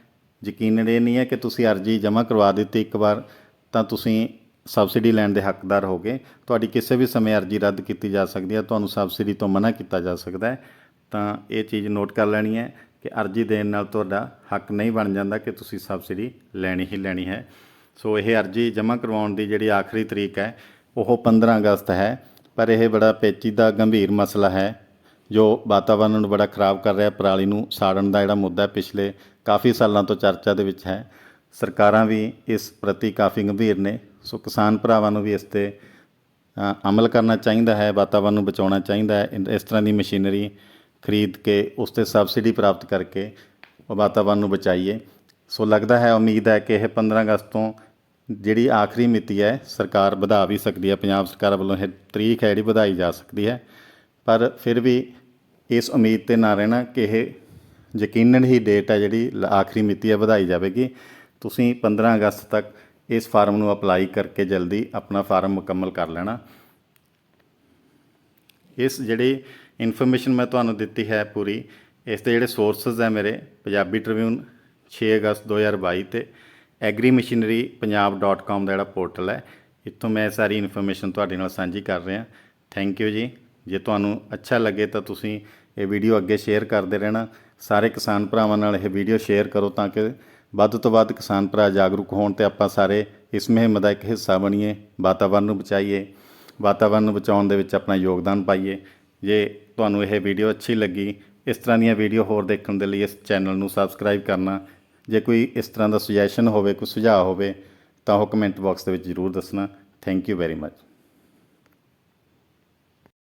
ਯਕੀਨਨ ਇਹ ਨਹੀਂ ਹੈ ਕਿ ਤੁਸੀਂ ਅਰਜੀ ਜਮ੍ਹਾਂ ਕਰਵਾ ਦਿੱਤੀ ਇੱਕ ਵਾਰ ਤਾਂ ਤੁਸੀਂ ਸਬਸਿਡੀ ਲੈਣ ਦੇ ਹੱਕਦਾਰ ਹੋਗੇ। ਤੁਹਾਡੀ ਕਿਸੇ ਵੀ ਸਮੇਂ ਅਰਜੀ ਰੱਦ ਕੀਤੀ ਜਾ ਸਕਦੀ ਹੈ, ਤੁਹਾਨੂੰ ਸਬਸਿਡੀ ਤੋਂ ਮਨ੍ਹਾ ਕੀਤਾ ਜਾ ਸਕਦਾ ਹੈ। ਤਾਂ ਇਹ ਚੀਜ਼ ਨੋਟ ਕਰ ਲੈਣੀ ਹੈ ਕਿ ਅਰਜੀ ਦੇਣ ਨਾਲ ਤੁਹਾਡਾ ਹੱਕ ਨਹੀਂ ਬਣ ਜਾਂਦਾ ਕਿ ਤੁਸੀਂ ਸਬਸਿਡੀ ਲੈਣੀ ਹੀ ਲੈਣੀ ਹੈ। ਸੋ ਇਹ ਅਰਜੀ ਜਮ੍ਹਾਂ ਕਰਵਾਉਣ ਦੀ ਜਿਹੜੀ ਆਖਰੀ ਤਰੀਕ ਹੈ ਉਹ 15 ਅਗਸਤ ਹੈ। ਪਰ ਇਹ ਬੜਾ ਪੇਚੀਦਾ ਗੰਭੀਰ ਮਸਲਾ ਹੈ ਜੋ ਵਾਤਾਵਰਨ ਨੂੰ ਬੜਾ ਖਰਾਬ ਕਰ ਰਿਹਾ। ਪਰਾਲੀ ਨੂੰ ਸਾੜਨ ਦਾ ਜਿਹੜਾ ਮੁੱਦਾ ਪਿਛਲੇ ਕਾਫੀ ਸਾਲਾਂ ਤੋਂ ਚਰਚਾ ਦੇ ਵਿੱਚ ਹੈ। ਸਰਕਾਰਾਂ ਵੀ ਇਸ ਪ੍ਰਤੀ ਕਾਫੀ ਗੰਭੀਰ ਨੇ। ਸੋ ਕਿਸਾਨ ਭਰਾਵਾਂ ਨੂੰ ਵੀ ਇਸ 'ਤੇ ਅਮਲ ਕਰਨਾ ਚਾਹੀਦਾ ਹੈ, ਵਾਤਾਵਰਨ ਨੂੰ ਬਚਾਉਣਾ ਚਾਹੀਦਾ ਹੈ। ਇਸ ਤਰ੍ਹਾਂ ਦੀ ਮਸ਼ੀਨਰੀ ਖਰੀਦ ਕੇ ਉਸ 'ਤੇ ਸਬਸਿਡੀ ਪ੍ਰਾਪਤ ਕਰਕੇ ਵਾਤਾਵਰਨ ਨੂੰ ਬਚਾਈਏ। ਸੋ ਲੱਗਦਾ ਹੈ, ਉਮੀਦ ਹੈ ਕਿ ਇਹ 15 ਅਗਸਤ ਤੋਂ ਜਿਹੜੀ ਆਖਰੀ ਮਿਤੀ ਹੈ ਸਰਕਾਰ ਵਧਾ ਵੀ ਸਕਦੀ ਹੈ। ਪੰਜਾਬ ਸਰਕਾਰ ਵੱਲੋਂ ਇਹ ਤਰੀਕ ਹੈ ਜਿਹੜੀ ਵਧਾਈ ਜਾ ਸਕਦੀ ਹੈ। ਪਰ ਫਿਰ ਵੀ ਇਸ ਉਮੀਦ 'ਤੇ ਨਾ ਰਹਿਣਾ ਕਿ ਇਹ ਯਕੀਨਨ ਹੀ ਡੇਟ ਹੈ ਜਿਹੜੀ ਆਖਰੀ ਮਿਤੀ ਹੈ ਵਧਾਈ ਜਾਵੇਗੀ। ਤੁਸੀਂ 15 ਅਗਸਤ ਤੱਕ ਇਸ ਫਾਰਮ ਨੂੰ ਅਪਲਾਈ ਕਰਕੇ ਜਲਦੀ ਆਪਣਾ ਫਾਰਮ ਮੁਕੰਮਲ ਕਰ ਲੈਣਾ। ਇਸ ਜਿਹੜੀ ਇਨਫੋਰਮੇਸ਼ਨ ਮੈਂ ਤੁਹਾਨੂੰ ਦਿੱਤੀ ਹੈ ਪੂਰੀ, ਇਸ ਦੇ ਜਿਹੜੇ ਸੋਰਸਸ ਹੈ ਮੇਰੇ ਪੰਜਾਬੀ ਟ੍ਰਿਬਿਊਨ 6 ਅਗਸਤ 2022 ਤੇ agrimachinerypunjab.com ਦਾ ਜਿਹੜਾ ਪੋਰਟਲ ਹੈ, ਇੱਥੋਂ ਮੈਂ ਸਾਰੀ ਇਨਫੋਰਮੇਸ਼ਨ ਤੁਹਾਡੇ ਨਾਲ ਸਾਂਝੀ ਕਰ ਰਿਹਾ। ਥੈਂਕ ਯੂ ਜੀ। ਜੇ ਤੁਹਾਨੂੰ ਅੱਛਾ ਲੱਗੇ ਤਾਂ ਤੁਸੀਂ ਇਹ ਵੀਡੀਓ ਅੱਗੇ ਸ਼ੇਅਰ ਕਰਦੇ ਰਹਿਣਾ। ਸਾਰੇ ਕਿਸਾਨ ਭਰਾਵਾਂ ਨਾਲ ਇਹ ਵੀਡੀਓ ਸ਼ੇਅਰ ਕਰੋ ਤਾਂ ਕਿ ਵੱਧ ਤੋਂ ਵੱਧ ਕਿਸਾਨ ਭਰਾ ਜਾਗਰੂਕ ਹੋਣ ਅਤੇ ਆਪਾਂ ਸਾਰੇ ਇਸ ਮੁਹਿੰਮ ਦਾ ਇੱਕ ਹਿੱਸਾ ਬਣੀਏ, ਵਾਤਾਵਰਨ ਨੂੰ ਬਚਾਈਏ, ਵਾਤਾਵਰਨ ਨੂੰ ਬਚਾਉਣ ਦੇ ਵਿੱਚ ਆਪਣਾ ਯੋਗਦਾਨ ਪਾਈਏ। ਜੇ ਤੁਹਾਨੂੰ ਇਹ ਵੀਡੀਓ ਅੱਛੀ ਲੱਗੀ, ਇਸ ਤਰ੍ਹਾਂ ਦੀਆਂ ਵੀਡੀਓ ਹੋਰ ਦੇਖਣ ਦੇ ਲਈ ਇਸ ਚੈਨਲ ਨੂੰ ਸਬਸਕ੍ਰਾਈਬ ਕਰਨਾ। ਜੇ ਕੋਈ ਇਸ ਤਰ੍ਹਾਂ ਦਾ ਸੁਜੈਸ਼ਨ ਹੋਵੇ, ਕੋਈ ਸੁਝਾਅ ਹੋਵੇ ਤਾਂ ਉਹ ਕਮੈਂਟ ਬਾਕਸ ਦੇ ਵਿੱਚ ਜ਼ਰੂਰ ਦੱਸਣਾ। Thank you very much.